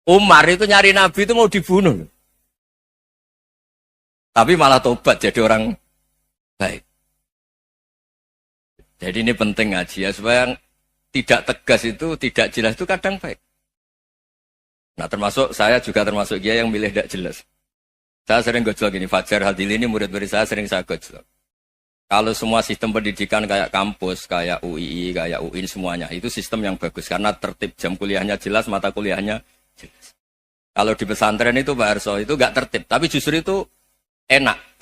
Umar itu nyari Nabi itu mau dibunuh. Tapi malah tobat jadi orang baik. Jadi ini penting ngaji ya, supaya tidak tegas itu, tidak jelas itu kadang baik. Nah termasuk, saya juga termasuk dia yang milih tidak jelas. Saya sering gojlok gini, Fajar Hadili ini murid-murid saya sering saya gojlok. Kalau semua sistem pendidikan kayak kampus, kayak UII, kayak UIN semuanya, itu sistem yang bagus. Karena tertib jam kuliahnya jelas, mata kuliahnya jelas. Kalau di pesantren itu Pak Arso, itu nggak tertib. Tapi justru itu enak.